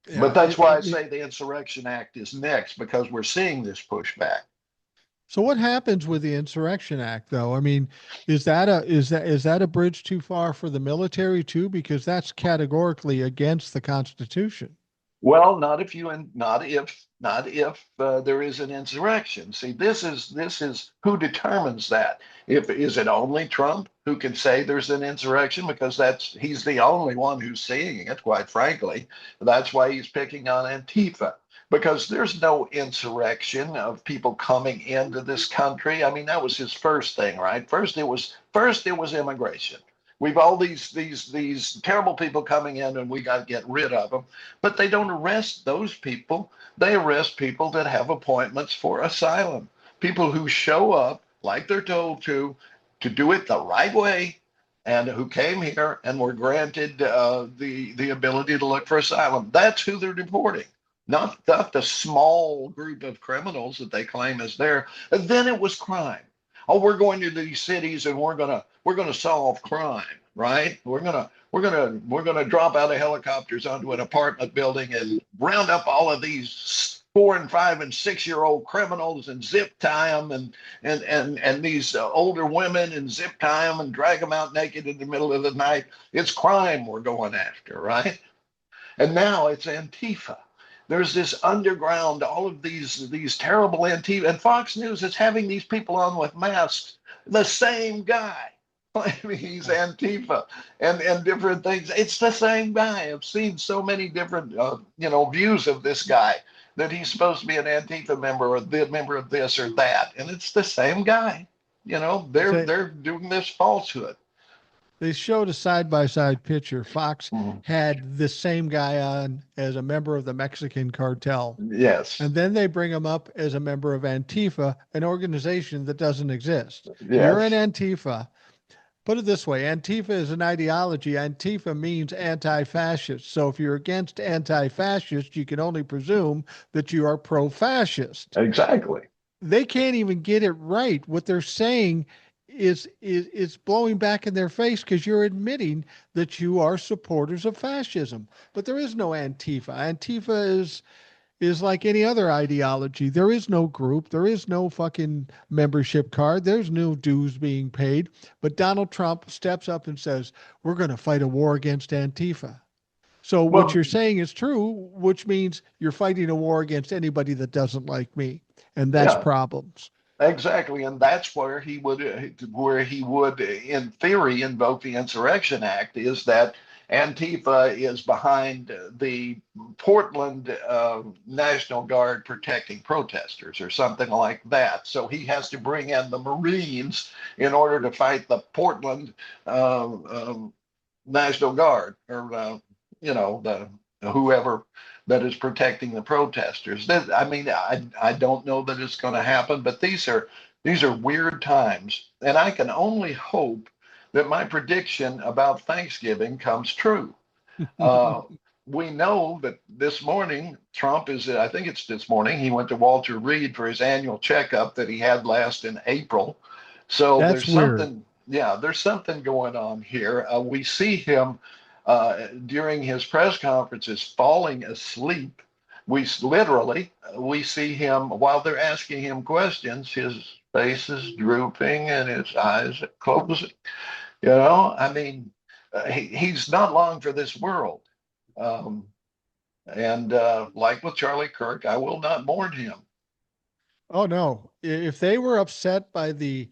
But Yeah. that's why I say the Insurrection Act is next, because we're seeing this pushback. So what happens with the Insurrection Act, though? I mean, is that a bridge too far for the military too? Because that's categorically against the Constitution. Well, not if there is an insurrection. See, this is who determines that. If is it only Trump who can say there's an insurrection, because he's the only one who's seeing it, quite frankly. That's why he's picking on Antifa, because there's no insurrection of people coming into this country. I mean, that was his first thing, right? First it was immigration. We've all these terrible people coming in, and we got to get rid of them. But they don't arrest those people. They arrest people that have appointments for asylum. People who show up like they're told to do it the right way, and who came here and were granted the ability to look for asylum. That's who they're deporting. Not the small group of criminals that they claim is there. And then it was crime. Oh, we're going to these cities and we're gonna solve crime, right? We're gonna drop out of helicopters onto an apartment building and round up all of these 4 and 5 and 6 year old criminals and zip tie them, and these older women, and zip tie them and drag them out naked in the middle of the night. It's crime we're going after, right? And now it's Antifa. There's this underground, all of these terrible Antifa, and Fox News is having these people on with masks. The same guy. I mean, he's Antifa and different things. It's the same guy. I've seen so many different views of this guy, that he's supposed to be an Antifa member or the member of this or that, and it's the same guy. So They're doing this falsehood. they showed a side by side picture. Fox Mhm. had the same guy on as a member of the Mexican cartel. Yes, And then they bring him up as a member of Antifa, an organization that doesn't exist. You're in yes, Antifa. Put it this way, Antifa is an ideology. Antifa means anti fascist. So if you're against anti fascist, you can only presume that you are pro fascist. exactly. They can't even get it right. What they're saying is blowing back in their face, because you're admitting that you are supporters of fascism. But there is no Antifa. Antifa is like any other ideology. There is no group. There is no fucking membership card. There's no dues being paid. But Donald Trump steps up and says, we're going to fight a war against Antifa. So what Well, you're saying is true, which means you're fighting a war against anybody that doesn't like me. And that's yeah, problems. exactly, and that's where he would, in theory, invoke the Insurrection Act. Is that Antifa is behind the Portland National Guard protecting protesters or something like that. So he has to bring in the Marines in order to fight the Portland National Guard, or the whoever that is protecting the protesters. I mean, I don't know that it's going to happen, but these are weird times, and I can only hope that my prediction about Thanksgiving comes true. Uh, we know that this morning Trump is. I think it's this morning. He went to Walter Reed for his annual checkup that he had last in April. So That's there's weird. something. Yeah, there's something going on here. We see him during his press conferences falling asleep. We see him while they're asking him questions. His face is drooping and his eyes are closing. I mean, he's not long for this world. Um, and like with Charlie Kirk, I will not mourn him. Oh, no. If they were upset by the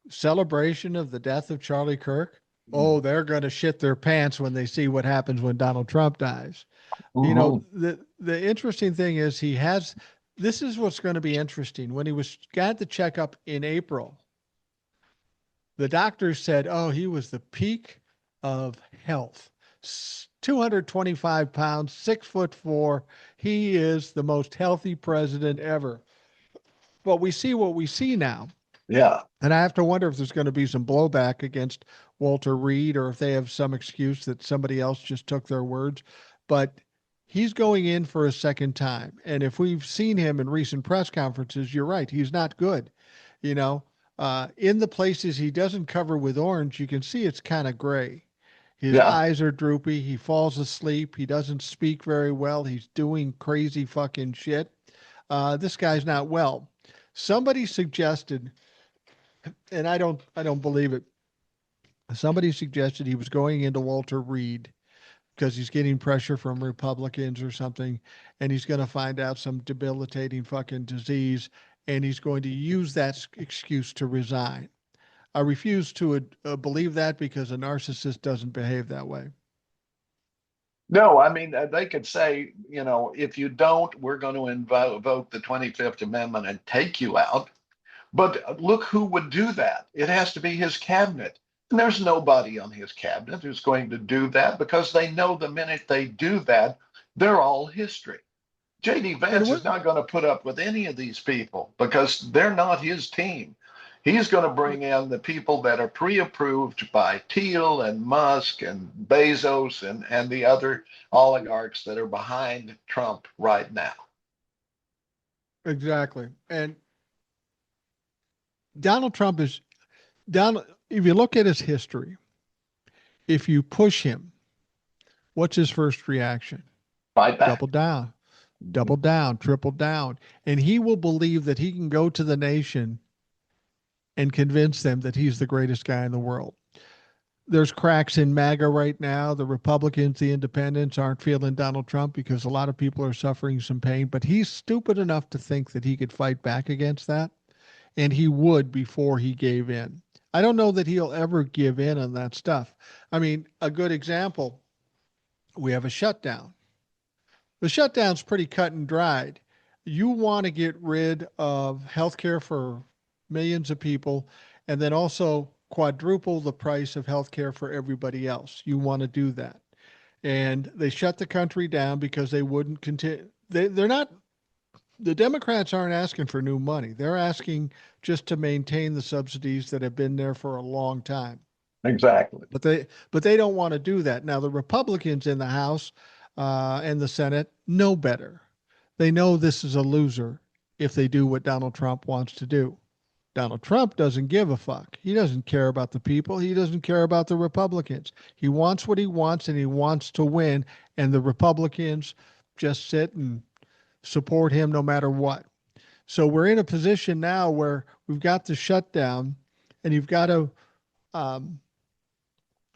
celebration of the death of Charlie Kirk, oh, they're going to shit their pants when they see what happens when Donald Trump dies. Mhm. The interesting thing is this is what's going to be interesting. When he got the checkup in April, the doctors said, oh, he was the peak of health. 225 pounds, 6'4". He is the most healthy president ever. But we see what we see now. Yeah. And I have to wonder if there's going to be some blowback against Walter Reed, or if they have some excuse that somebody else just took their words. But He's going in for a second time. And if we've seen him in recent press conferences, you're right. He's not good. You know, in the places he doesn't cover with orange, you can see it's kind of gray. His Yeah. eyes are droopy. He falls asleep. He doesn't speak very well. He's doing crazy fucking shit. This guy's not well. Somebody suggested, and I don't believe it. Somebody suggested he was going into Walter Reed because he's getting pressure from Republicans or something, and he's going to find out some debilitating fucking disease, and he's going to use that excuse to resign. I refuse to believe that because a narcissist doesn't behave that way. No, I mean, they could say, if you don't, we're going to invoke the 25th Amendment and take you out. But look who would do that. It has to be his cabinet. And there's nobody on his cabinet who's going to do that because they know the minute they do that, they're all history. JD And Vance is what not going to put up with any of these people because they're not his team. He's going to bring in the people that are pre-approved by Thiel and Musk and Bezos and the other oligarchs that are behind Trump right now. exactly? And Donald Trump is Donald. If you look at his history, if you push him, what's his first reaction? Fight Double back. down, double down, triple down, and he will believe that he can go to the nation and convince them that he's the greatest guy in the world. There's cracks in MAGA right now. The Republicans, the independents aren't feeling Donald Trump because a lot of people are suffering some pain, but he's stupid enough to think that he could fight back against that. And he would before he gave in. I don't know that he'll ever give in on that stuff. I mean, a good example, we have a shutdown. The shutdown's pretty cut and dried. You want to get rid of healthcare for millions of people and then also quadruple the price of healthcare for everybody else. You want to do that. And they shut the country down because they wouldn't continue. They're not, the Democrats aren't asking for new money. They're asking just to maintain the subsidies that have been there for a long time. Exactly. But they don't want to do that. Now the Republicans in the House and the Senate know better. They know this is a loser if they do what Donald Trump wants to do. Donald Trump doesn't give a fuck. He doesn't care about the people. He doesn't care about the Republicans. He wants what he wants and he wants to win. And the Republicans just sit and support him no matter what. So we're in a position now where we've got the shutdown and you've got to um,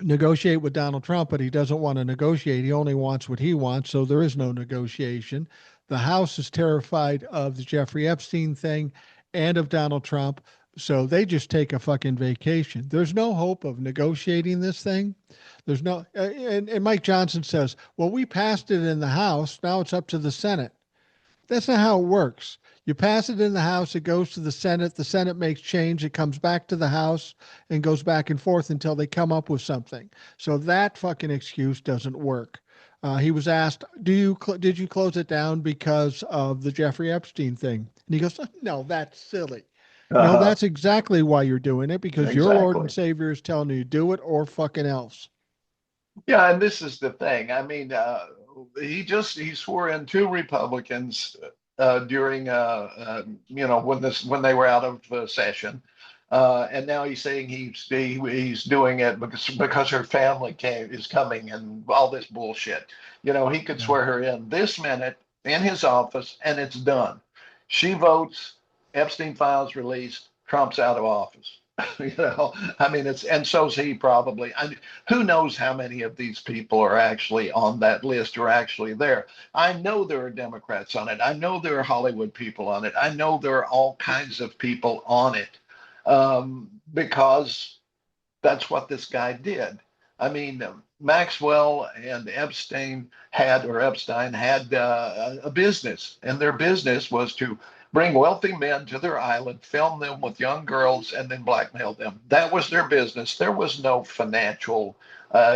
negotiate with Donald Trump, but he doesn't want to negotiate. He only wants what he wants. So there is no negotiation. The House is terrified of the Jeffrey Epstein thing and of Donald Trump. So they just take a fucking vacation. There's no hope of negotiating this thing. There's no, and Mike Johnson says, well, we passed it in the House. Now it's up to the Senate. That's not how it works. You pass it in the House, it goes to the Senate makes change, it comes back to the House and goes back and forth until they come up with something. So that fucking excuse doesn't work. He was asked, did you close it down because of the Jeffrey Epstein thing? And he goes, no, that's silly. No, Uh-huh. that's exactly why you're doing it because your Lord and Exactly. Savior is telling you do it or fucking else. Yeah, and this is the thing. I mean, he swore in two Republicans during when they were out of session, and now he's saying he's doing it because her family is coming and all this bullshit. He could Yeah. swear her in this minute in his office, and it's done. She votes, Epstein files released, Trump's out of office. I mean, and so's he probably. Who knows how many of these people are actually on that list or actually there? I know there are Democrats on it. I know there are Hollywood people on it. I know there are all kinds of people on it because that's what this guy did. I mean, Maxwell and Epstein had a business, and their business was to bring wealthy men to their island, film them with young girls, and then blackmail them. That was their business. There was no financial.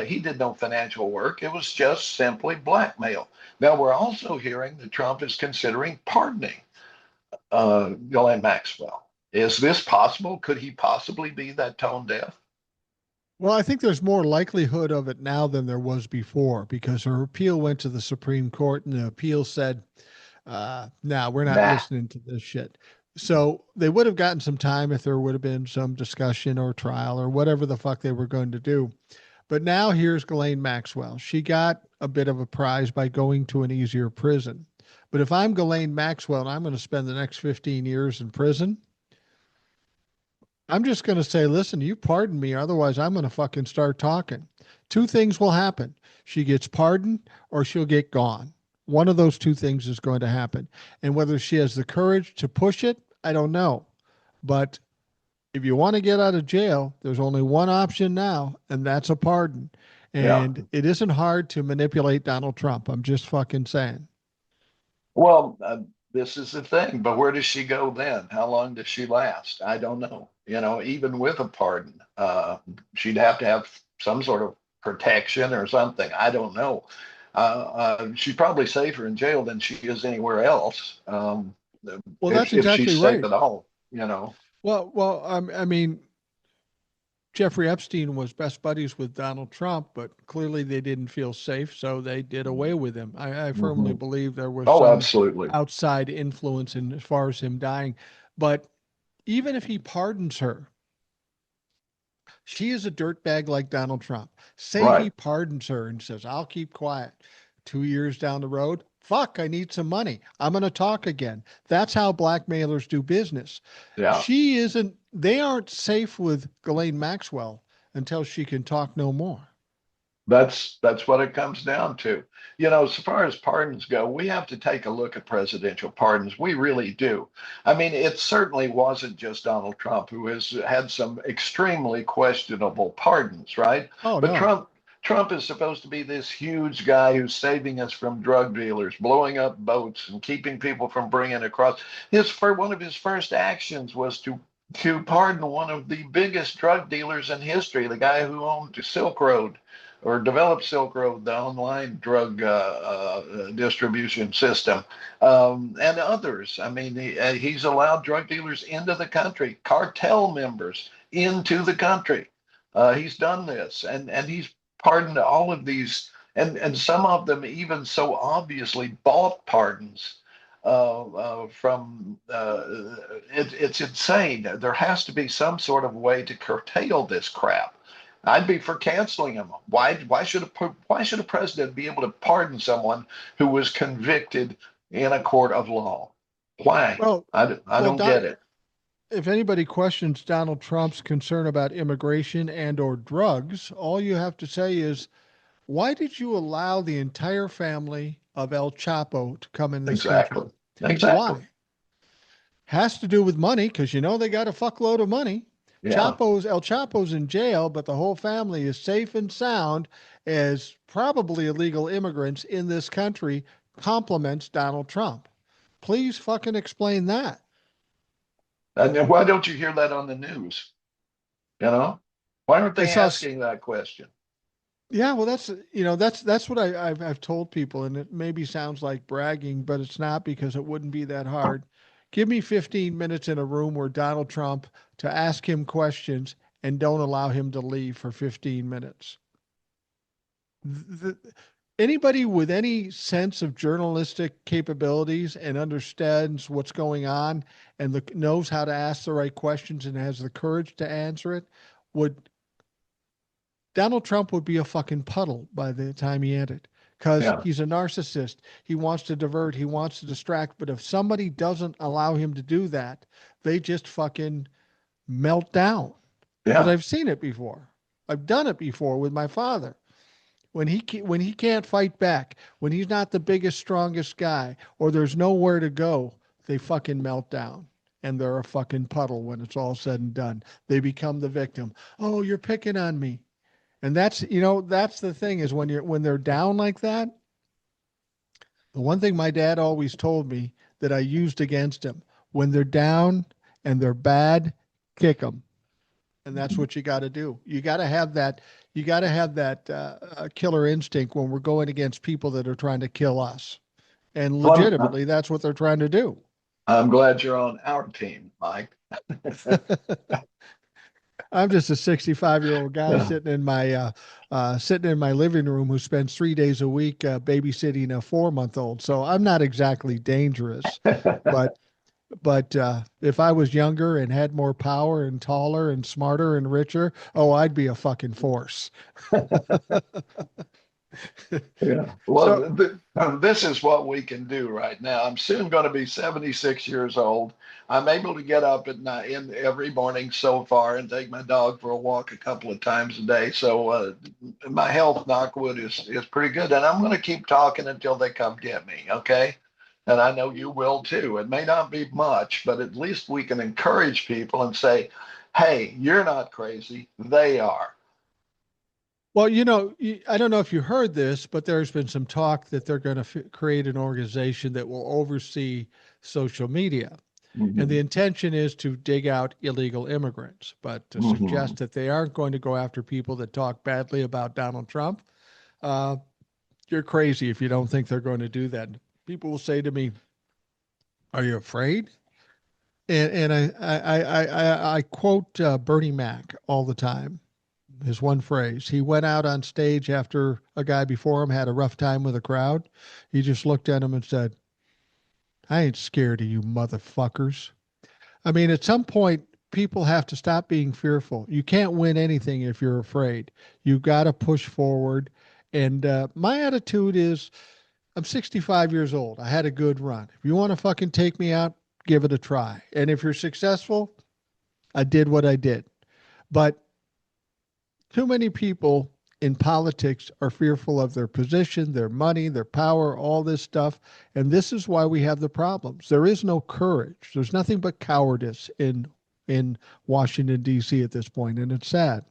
He did no financial work. It was just simply blackmail. Now we're also hearing that Trump is considering pardoning Ghislaine Maxwell. Is this possible? Could he possibly be that tone deaf? Well, I think there's more likelihood of it now than there was before because her appeal went to the Supreme Court and the appeal said, no, we're not Nah. listening to this shit. So they would have gotten some time if there would have been some discussion or trial or whatever the fuck they were going to do. But now here's Ghislaine Maxwell. She got a bit of a prize by going to an easier prison. But if I'm Ghislaine Maxwell and I'm going to spend the next 15 years in prison, I'm just going to say, listen, you pardon me. Otherwise, I'm going to fucking start talking. Two things will happen. She gets pardoned or she'll get gone. One of those two things is going to happen. And whether she has the courage to push it, I don't know. But if you want to get out of jail, there's only one option now, and that's a pardon. Yeah. And it isn't hard to manipulate Donald Trump. I'm just fucking saying. Well, this is the thing, but where does she go then? How long does she last? I don't know. Even with a pardon, she'd have to have some sort of protection or something. I don't know. She's probably safer in jail than she is anywhere else. Well, that's if exactly she's safe right. at all. I mean, Jeffrey Epstein was best buddies with Donald Trump, but clearly they didn't feel safe, so they did away with him. I firmly Hmm. believe there was Oh, some absolutely. outside influence in as far as him dying. But even if he pardons her, she is a dirtbag like Donald Trump. Say he Right. pardons her and says, I'll keep quiet. 2 years down the road, fuck, I need some money. I'm going to talk again. That's how blackmailers do business. Yeah. They aren't safe with Ghislaine Maxwell until she can talk no more. That's what it comes down to. As far as pardons go, we have to take a look at presidential pardons. We really do. I mean, it certainly wasn't just Donald Trump who has had some extremely questionable pardons, right? Oh, But no. Trump is supposed to be this huge guy who's saving us from drug dealers, blowing up boats and keeping people from bringing across. One of his first actions was to pardon one of the biggest drug dealers in history, the guy who owned the Silk Road or developed Silk Road, the online drug distribution system, and others. I mean, he's allowed drug dealers into the country, cartel members into the country. He's done this, and he's pardoned all of these, and some of them even so obviously bought pardons it's insane. There has to be some sort of way to curtail this crap. I'd be for canceling him. Why should a president be able to pardon someone who was convicted in a court of law? Why? Well, I well, don't get it. if anybody questions Donald Trump's concern about immigration and or drugs, all you have to say is, why did you allow the entire family of El Chapo to come in this country? Exactly. Exactly. Why? Has to do with money because they got a fuckload of money. Yeah. El Chapo's in jail, but the whole family is safe and sound as probably illegal immigrants in this country compliments Donald Trump. Please fucking explain that. And why don't you hear that on the news? You know, why aren't I they saw asking that question? Yeah, well, that's what I've told people, and it maybe sounds like bragging, but it's not because it wouldn't be that hard. Give me 15 minutes in a room where Donald Trump to ask him questions and don't allow him to leave for 15 minutes. The, Anybody with any sense of journalistic capabilities and understands what's going on and knows how to ask the right questions and has the courage to answer it would Donald Trump would be a fucking puddle by the time he ended because Yeah. he's a narcissist. He wants to divert, he wants to distract. But if somebody doesn't allow him to do that, they just fucking melt down because Yeah. I've seen it before. I've done it before with my father. When he can't fight back, when he's not the biggest, strongest guy, or there's nowhere to go, they fucking melt down. And they're a fucking puddle when it's all said and done. They become the victim. Oh, you're picking on me. And that's the thing is when they're down like that, the one thing my dad always told me that I used against him, when they're down and they're bad, kick them. And that's what you got to do. You got to have that killer instinct when we're going against people that are trying to kill us. And Well, legitimately, that's what they're trying to do. I'm glad you're on our team, Mike. I'm just a 65-year-old guy Yeah. sitting in my living room who spends 3 days a week babysitting a 4-month-old. So I'm not exactly dangerous, but if I was younger and had more power and taller and smarter and richer, oh, I'd be a fucking force. Yeah. So, Well, this is what we can do right now. I'm soon going to be 76 years old. I'm able to get up at night in every morning so far and take my dog for a walk a couple of times a day. So my health, knock wood, is pretty good. And I'm going to keep talking until they come get me. Okay. And I know you will too. It may not be much, but at least we can encourage people and say, hey, you're not crazy. They are. well, I don't know if you heard this, but there's been some talk that they're going to create an organization that will oversee social media. And the Mhm. intention is to dig out illegal immigrants, but to Mhm. suggest that they aren't going to go after people that talk badly about Donald Trump, uh, you're crazy if you don't think they're going to do that. People will say to me, "Are you afraid?" And I quote Bernie Mac all the time. His one phrase. He went out on stage after a guy before him had a rough time with a crowd. He just looked at him and said, "I ain't scared of you motherfuckers." I mean, at some point, people have to stop being fearful. You can't win anything if you're afraid. You got to push forward. And my attitude is I'm 65 years old. I had a good run. If you want to fucking take me out, give it a try. And if you're successful, I did what I did. But too many people in politics are fearful of their position, their money, their power, all this stuff. And this is why we have the problems. There is no courage. There's nothing but cowardice in Washington D.C. at this point, and it's sad.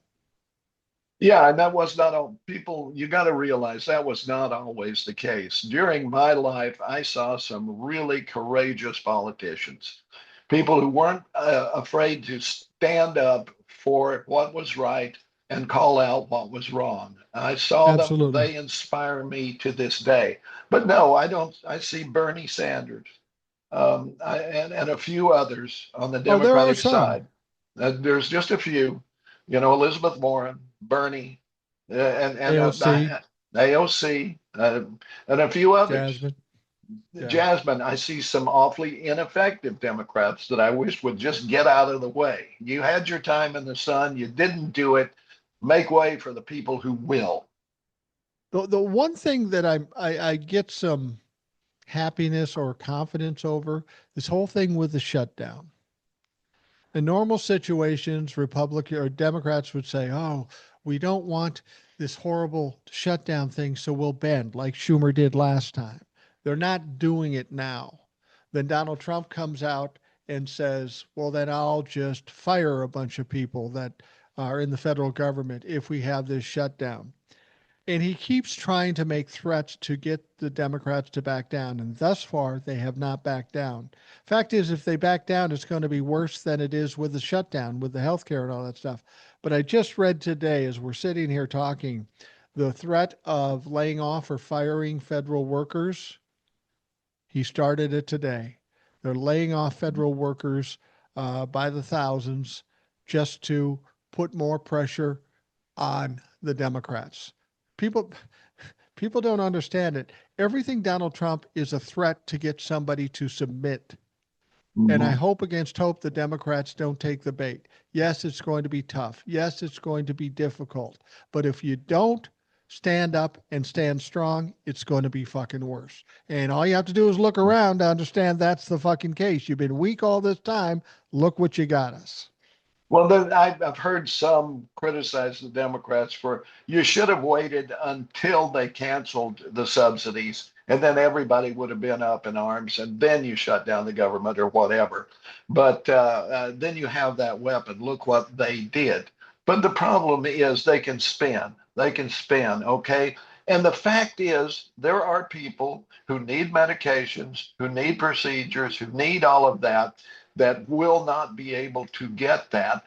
Yeah, and that was not all people, you got to realize that was not always the case. During my life, I saw some really courageous politicians, people who weren't afraid to stand up for what was right and call out what was wrong. I saw them, Absolutely. they inspire me to this day. But no, I don't, I see Bernie Sanders and a few others on the Oh, there are Democratic some. side. There's just a few, you know, Elizabeth Warren, Bernie, AOC, AOC, and a few others. Jasmine. Yeah. Jasmine, I see some awfully ineffective Democrats that I wish would just get out of the way. You had your time in the sun, you didn't do it. Make way for the people who will. The one thing that I get some happiness or confidence over this whole thing with the shutdown. In normal situations, Republican or Democrats would say, "Oh, we don't want this horrible shutdown thing, so we'll bend like Schumer did last time." They're not doing it now. Then Donald Trump comes out and says, "Well, then I'll just fire a bunch of people that are in the federal government if we have this shutdown." And he keeps trying to make threats to get the Democrats to back down. And thus far, they have not backed down. Fact is, if they back down, it's going to be worse than it is with the shutdown, with the healthcare and all that stuff. But I just read today, as we're sitting here talking, the threat of laying off or firing federal workers. He started it today. They're laying off federal workers by the thousands just to put more pressure on the Democrats. People people don't understand it. Everything Donald Trump is a threat to get somebody to submit. And I Mhm. hope against hope the Democrats don't take the bait. Yes, it's going to be tough. Yes, it's going to be difficult. But if you don't stand up and stand strong, it's going to be fucking worse. And all you have to do is look around to understand that's the fucking case. You've been weak all this time. Look what you got us. Well, then I've heard some criticize the Democrats for you should have waited until they canceled the subsidies, and then everybody would have been up in arms, and then you shut down the government or whatever. But then you have that weapon. Look what they did. But the problem is they can spin. They can spin, okay? And the fact is, there are people who need medications, who need procedures, who need all of that that will not be able to get that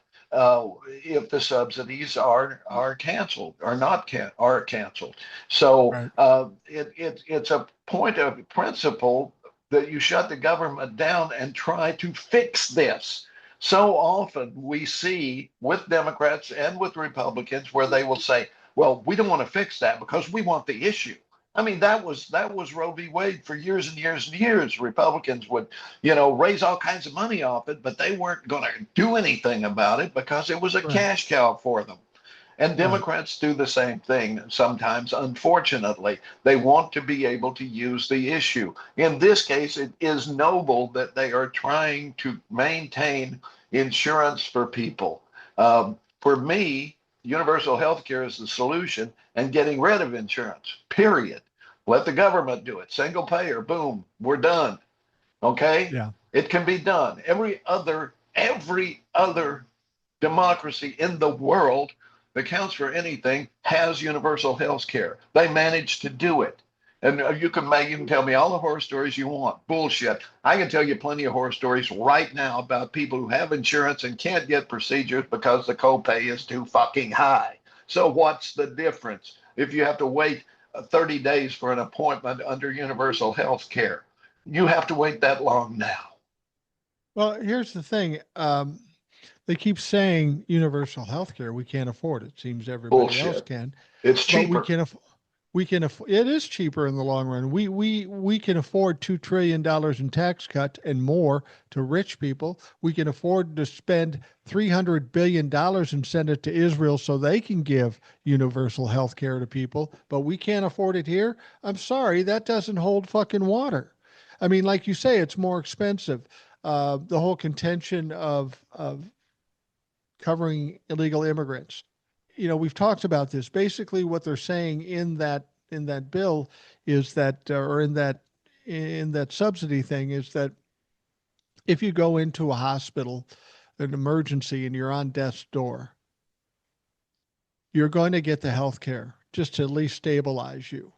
if the subsidies are canceled or not are canceled. So Right. it's a point of principle that you shut the government down and try to fix this. So often we see with Democrats and with Republicans where they will say, well, we don't want to fix that because we want the issue. I mean, that was Roe v. Wade for years and years and years. Republicans would, raise all kinds of money off it, but they weren't going to do anything about it because it was a Right. cash cow for them. And Right. Democrats do the same thing sometimes, unfortunately. They want to be able to use the issue. In this case, it is noble that they are trying to maintain insurance for people. For me, universal health care is the solution and getting rid of insurance, period. Let the government do it. Single payer, boom, we're done. Okay? Yeah. It can be done. Every other democracy in the world that counts for anything has universal health care. They managed to do it. And you can tell me all the horror stories you want. Bullshit. I can tell you plenty of horror stories right now about people who have insurance and can't get procedures because the copay is too fucking high. So what's the difference if you have to wait 30 days for an appointment under universal health care? You have to wait that long now. Well, here's the thing. They keep saying universal health care. We can't afford it. Seems everybody else Bullshit. can, It's but we cheaper. can afford. We can afford. It is cheaper in the long run. We can afford $2 trillion in tax cuts and more to rich people. We can afford to spend $300 billion and send it to Israel so they can give universal health care to people. But we can't afford it here. I'm sorry, that doesn't hold fucking water. I mean, like you say, it's more expensive. The whole contention of covering illegal immigrants. We've talked about this. Basically, what they're saying in that bill is that, or in that subsidy thing, is that if you go into a hospital, an emergency, and you're on death's door, you're going to get the health care just to at least stabilize you.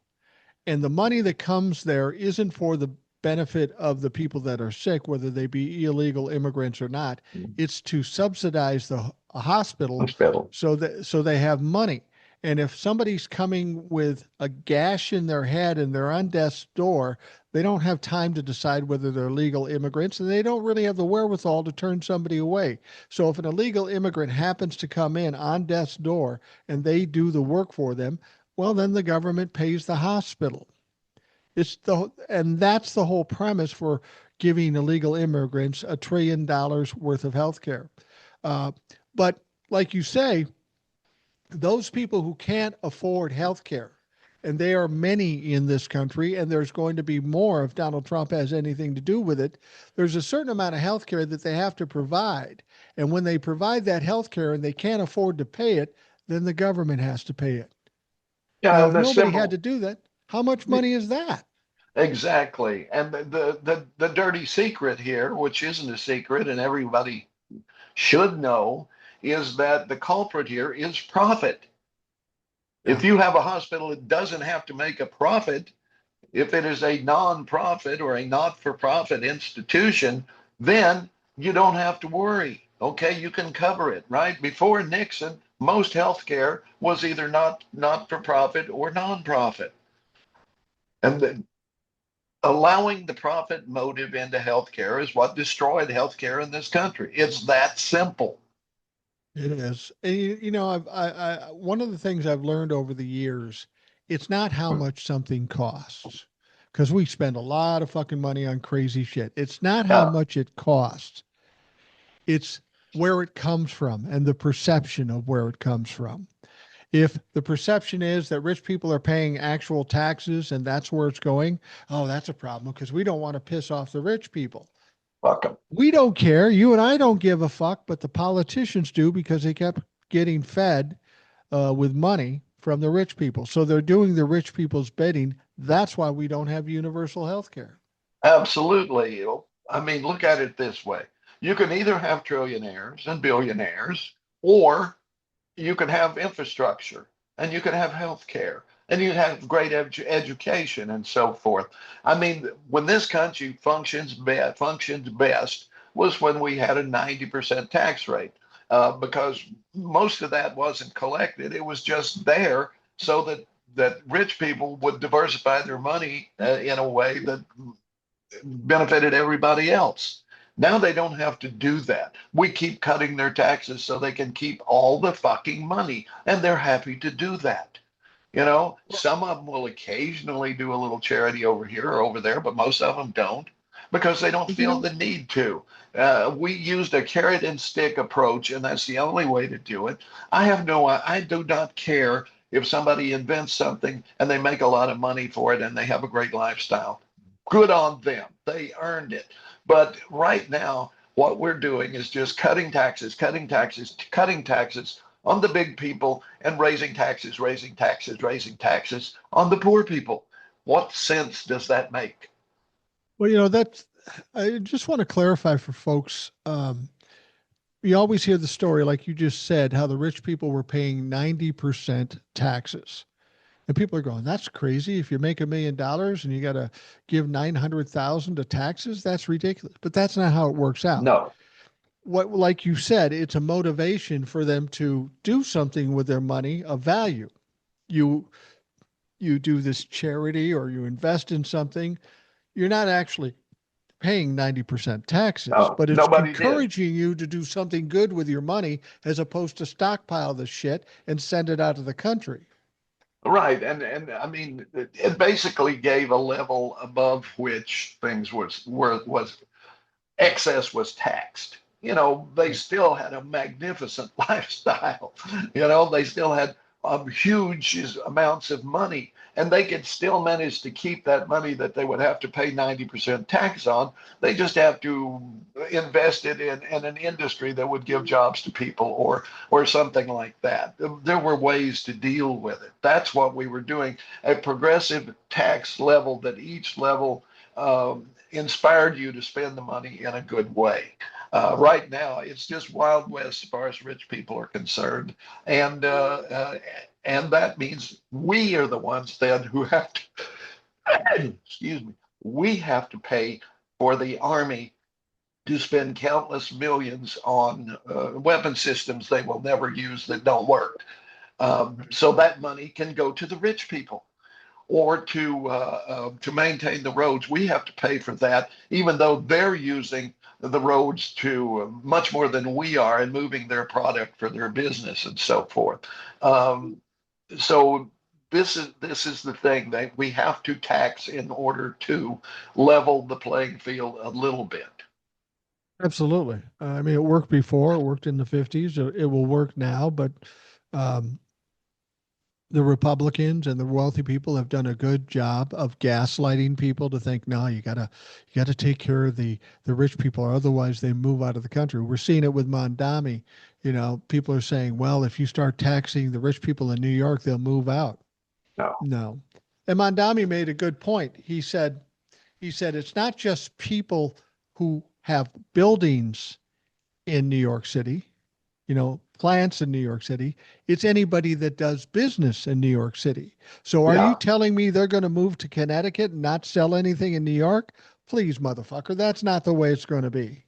And the money that comes there isn't for the benefit of the people that are sick, whether they be illegal immigrants or not. It's to subsidize the hospital Hospital. so they have money. And if somebody's coming with a gash in their head and they're on death's door, they don't have time to decide whether they're legal immigrants, and they don't really have the wherewithal to turn somebody away. So if an illegal immigrant happens to come in on death's door and they do the work for them, well, then the government pays the hospital. And that's the whole premise for giving illegal immigrants $1 trillion worth of health care. But like you say, those people who can't afford health care, and there are many in this country, and there's going to be more if Donald Trump has anything to do with it. There's a certain amount of health care that they have to provide. And when they provide that health care and they can't afford to pay it, then the government has to pay it. Yeah, Now, and if the nobody had simple. to do that, how much money is that? Exactly. And the dirty secret here, which isn't a secret and everybody should know, is that the culprit here is profit. Yeah. If you have a hospital that doesn't have to make a profit, if it is a non-profit or a not-for-profit institution, then you don't have to worry. Okay, you can cover it, right? Before Nixon, most healthcare was either not for profit or non-profit. And allowing the profit motive into healthcare is what destroyed healthcare in this country. It's that simple. It is. And one of the things I've learned over the years, it's not how much something costs, because we spend a lot of fucking money on crazy shit. It's not how Yeah, much it costs. It's where it comes from and the perception of where it comes from. If the perception is that rich people are paying actual taxes and that's where it's going, oh, that's a problem because we don't want to piss off the rich people. fuck them. We don't care. You and I don't give a fuck, but the politicians do because they kept getting fed with money from the rich people. So they're doing the rich people's bidding. That's why we don't have universal health care. Absolutely. I mean, look at it this way. You can either have trillionaires and billionaires, or you can have infrastructure and you can have health care and you have great education and so forth. I mean, when this country functions best was when we had a 90% tax rate, because most of that wasn't collected. It was just there so that rich people would diversify their money in a way that benefited everybody else. Now they don't have to do that. We keep cutting their taxes so they can keep all the fucking money, and they're happy to do that. You know, some of them will occasionally do a little charity over here or over there, but most of them don't because they don't You feel know, the need to. We used a carrot and stick approach, and that's the only way to do it. I do not care if somebody invents something and they make a lot of money for it and they have a great lifestyle. Good on them. They earned it. But right now, what we're doing is just cutting taxes, cutting taxes, cutting taxes on the big people and raising taxes, raising taxes, raising taxes on the poor people. What sense does that make? well, that's, I just want to clarify for folks. You always hear the story, like you just said, how the rich people were paying 90% taxes. And people are going, that's crazy. If you make $1 million and you got to give 900,000 to taxes, that's ridiculous. But that's not how it works out. No. What, like you said, it's a motivation for them to do something with their money of value. You you do this charity or you invest in something, you're not actually paying 90% taxes, No, but it's nobody did. encouraging you to do something good with your money as opposed to stockpile the shit and send it out of the country. Right. And I mean, it basically gave a level above which things was excess was taxed. You know, they still had a magnificent lifestyle. You know, they still had huge amounts of money, and they could still manage to keep that money that they would have to pay 90% tax on. They just have to invest it in an industry that would give jobs to people or something like that. There were ways to deal with it. That's what we were doing, a progressive tax level that each level inspired you to spend the money in a good way. Right now, it's just Wild West as far as rich people are concerned, and and that means we are the ones then who have to, excuse me, we have to pay for the army to spend countless millions on weapon systems they will never use that don't work. So that money can go to the rich people or to maintain the roads. We have to pay for that, even though they're using the roads to much more than we are and moving their product for their business and so forth. Um, so this is the thing that we have to tax in order to level the playing field a little bit. Absolutely. I mean, it worked before, it worked in the 50s, it will work now, but um, the Republicans and the wealthy people have done a good job of gaslighting people to think, no, you gotta take care of the rich people, or otherwise they move out of the country. We're seeing it with Mondami. People are saying, well, if you start taxing the rich people in New York, they'll move out. No, No. And Mondami made a good point. He said it's not just people who have buildings in New York City, plants in New York City. It's anybody that does business in New York City. So are you yeah, telling me they're going to move to Connecticut and not sell anything in New York? Please, motherfucker, that's not the way it's going to be.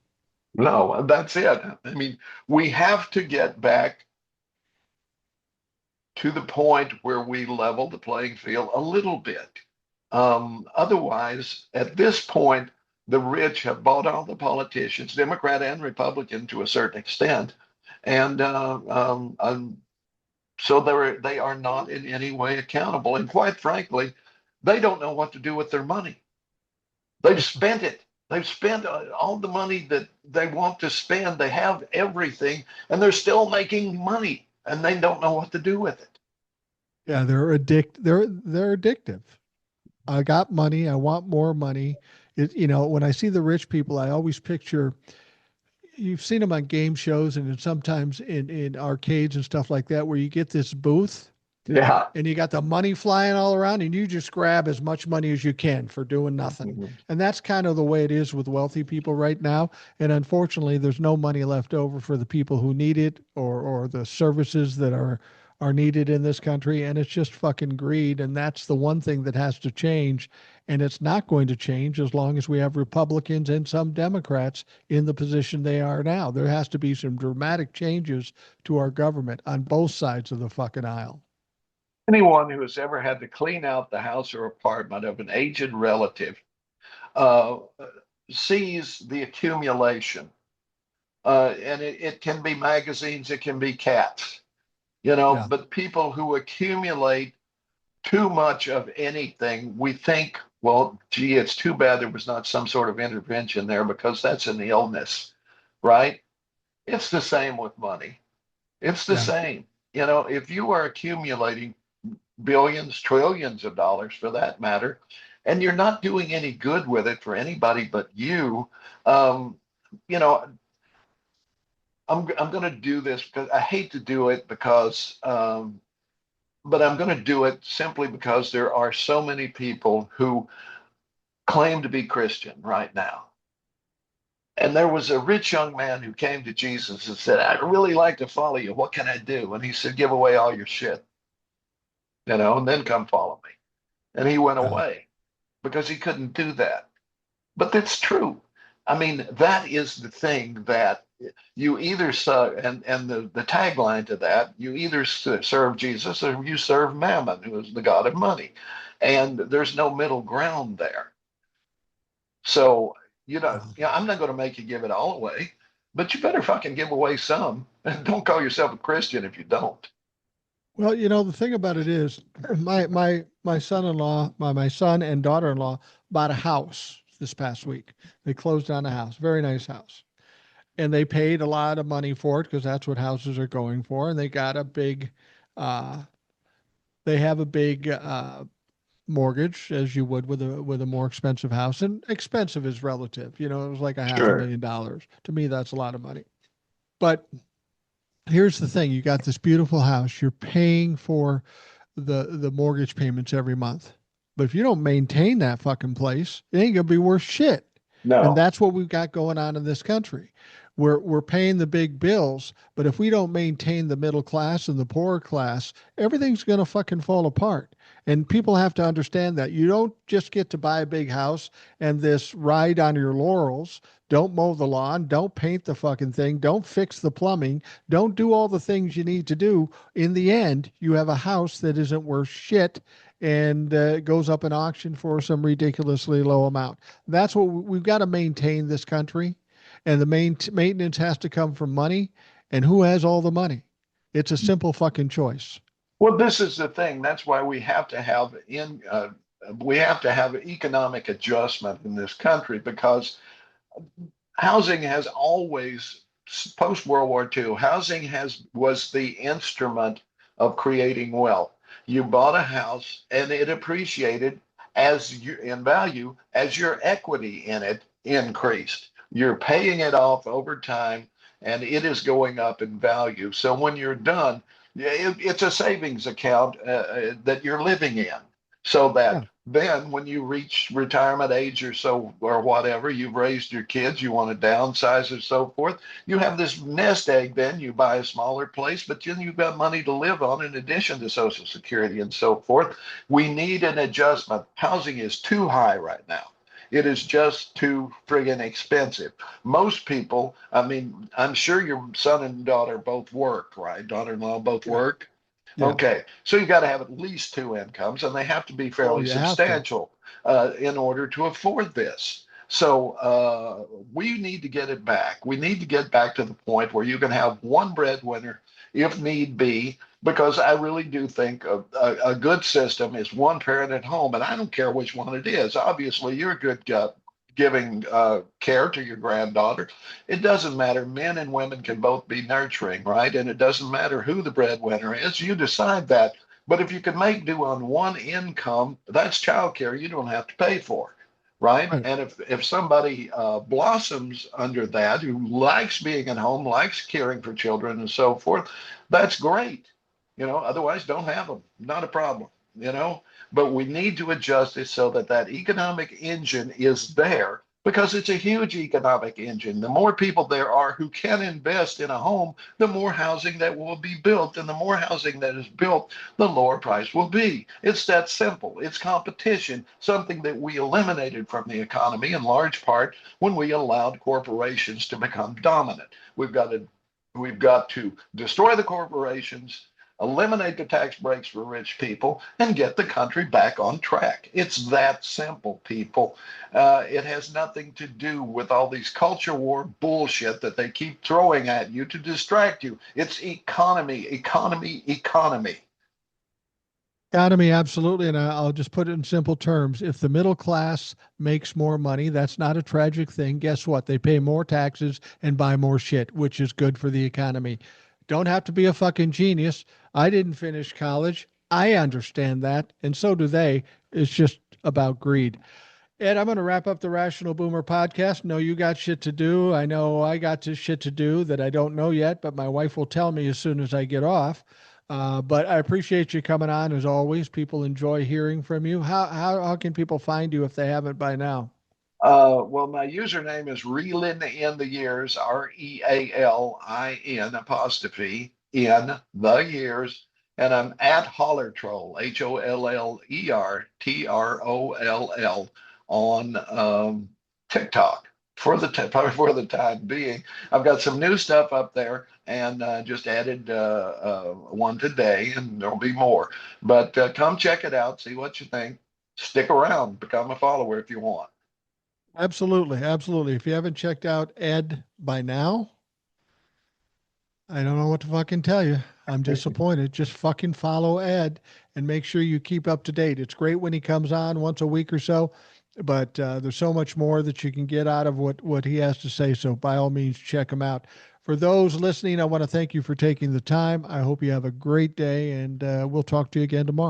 no, that's it. I mean, we have to get back to the point where we level the playing field a little bit. Otherwise, at this point, the rich have bought all the politicians, Democrat and Republican, to a certain extent, and so they are not in any way accountable. And quite frankly, they don't know what to do with their money. They've spent it. They've spent all the money that they want to spend. They have everything, and they're still making money, and they don't know what to do with it. Yeah, they're addictive. I got money, I want more money. When I see the rich people, I always picture, you've seen them on game shows and sometimes in arcades and stuff like that, where you get this booth Yeah. and you got the money flying all around and you just grab as much money as you can for doing nothing. Mhm. And that's kind of the way it is with wealthy people right now. And unfortunately, there's no money left over for the people who need it, or the services that are needed in this country. And it's just fucking greed. And that's the one thing that has to change. And it's not going to change as long as we have Republicans and some Democrats in the position they are now. There has to be some dramatic changes to our government on both sides of the fucking aisle. Anyone who has ever had to clean out the house or apartment of an aged relative uh, sees the accumulation. And it can be magazines, it can be cats, Yeah. but people who accumulate too much of anything, we think, well, gee, it's too bad there was not some sort of intervention there because that's an illness, right? It's the same with money. It's the Yeah. same. If you are accumulating billions, trillions of dollars for that matter, and you're not doing any good with it for anybody but you, um, you know, I'm going to do this because I hate to do it but I'm going to do it simply because there are so many people who claim to be Christian right now. And there was a rich young man who came to Jesus and said, I'd really like to follow you. What can I do? And he said, give away all your shit, and then come follow me. And he went Yeah. away because he couldn't do that. But that's true. I mean, that is the thing that you either serve, and the tagline to that, you either serve Jesus or you serve Mammon, who is the god of money. And there's no middle ground there. So, I'm not going to make you give it all away, but you better fucking give away some. And don't call yourself a Christian if you don't. Well, the thing about it is, my son-in-law, my son and daughter-in-law bought a house this past week. They closed on a house, very nice house, and they paid a lot of money for it because that's what houses are going for. And they got a big, uh, they have a big mortgage, as you would with a more expensive house. And expensive is relative. It was like a half a Sure. million dollars. To me, that's a lot of money. But here's the thing: you got this beautiful house. You're paying for the mortgage payments every month. But if you don't maintain that fucking place, it ain't gonna be worth shit. And No. that's what we've got going on in this country. We're paying the big bills, but if we don't maintain the middle class and the poorer class, everything's gonna fucking fall apart. And people have to understand that you don't just get to buy a big house and this ride on your laurels. Don't mow the lawn, don't paint the fucking thing, don't fix the plumbing, don't do all the things you need to do. In the end, you have a house that isn't worth shit and goes up in auction for some ridiculously low amount. That's what we've got to maintain this country, and the maintenance has to come from money. And who has all the money? It's a simple fucking choice. Well, this is the thing. That's why we have to have economic adjustment in this country because housing has always, post World War II, housing has was the instrument of creating wealth. You bought a house and it appreciated in value as your equity in it increased. You're paying it off over time and it is going up in value. So when you're done, it's a savings account that you're living in so Yeah. that then when you reach retirement age or so or whatever, you've raised your kids, you want to downsize and so forth, you have this nest egg. Then you buy a smaller place, but then you've got money to live on in addition to Social Security and so forth. We need an adjustment. Housing is too high right now. It is just too friggin' expensive. Most people, I mean, I'm sure your son and daughter both work, right? Daughter-in-law both Yeah. work. Yeah. Okay, so you got to have at least two incomes, and they have to be Oh, fairly you have to. substantial in order to afford this. So we need to get it back. We need to get back to the point where you can have one breadwinner if need be, because I really do think a good system is one parent at home, and I don't care which one it is. Obviously, you're a good giving care to your granddaughter. It doesn't matter. Men and women can both be nurturing, right? And it doesn't matter who the breadwinner is. You decide that. But if you can make do on one income, that's childcare you don't have to pay for, right? Right. And if somebody blossoms under that, who likes being at home, likes caring for children and so forth, that's great. Otherwise, don't have them. Not a problem. But we need to adjust it so that that economic engine is there because it's a huge economic engine. The more people there are who can invest in a home, the more housing that will be built. And the more housing that is built, the lower price will be. It's that simple. It's competition, something that we eliminated from the economy in large part when we allowed corporations to become dominant. We've got to destroy the corporations, eliminate the tax breaks for rich people, and get the country back on track. It's that simple, people. It has nothing to do with all these culture war bullshit that they keep throwing at you to distract you. It's economy, economy, economy. Economy, absolutely. And I'll just put it in simple terms. If the middle class makes more money, that's not a tragic thing. Guess what? They pay more taxes and buy more shit, which is good for the economy. Don't have to be a fucking genius. I didn't finish college. I understand that. And so do they. It's just about greed. Ed, I'm going to wrap up the Rational Boomer podcast. No, you got shit to do. I know I got to shit to do that I don't know yet, but my wife will tell me as soon as I get off. But I appreciate you coming on as always. People enjoy hearing from you. How can people find you if they haven't by now? Well, my username is Reelin in the Years, REALIN apostrophe in the years, and I'm at Holler Troll, HOLLERTROLL on TikTok for the time being. I've got some new stuff up there, and just added one today, and there'll be more. But come check it out, see what you think. Stick around, become a follower if you want. Absolutely. Absolutely. If you haven't checked out Ed by now, I don't know what to fucking tell you. I'm disappointed. Just fucking follow Ed and make sure you keep up to date. It's great when he comes on once a week or so, but there's so much more that you can get out of what he has to say. So by all means, check him out. For those listening, I want to thank you for taking the time. I hope you have a great day, and we'll talk to you again tomorrow.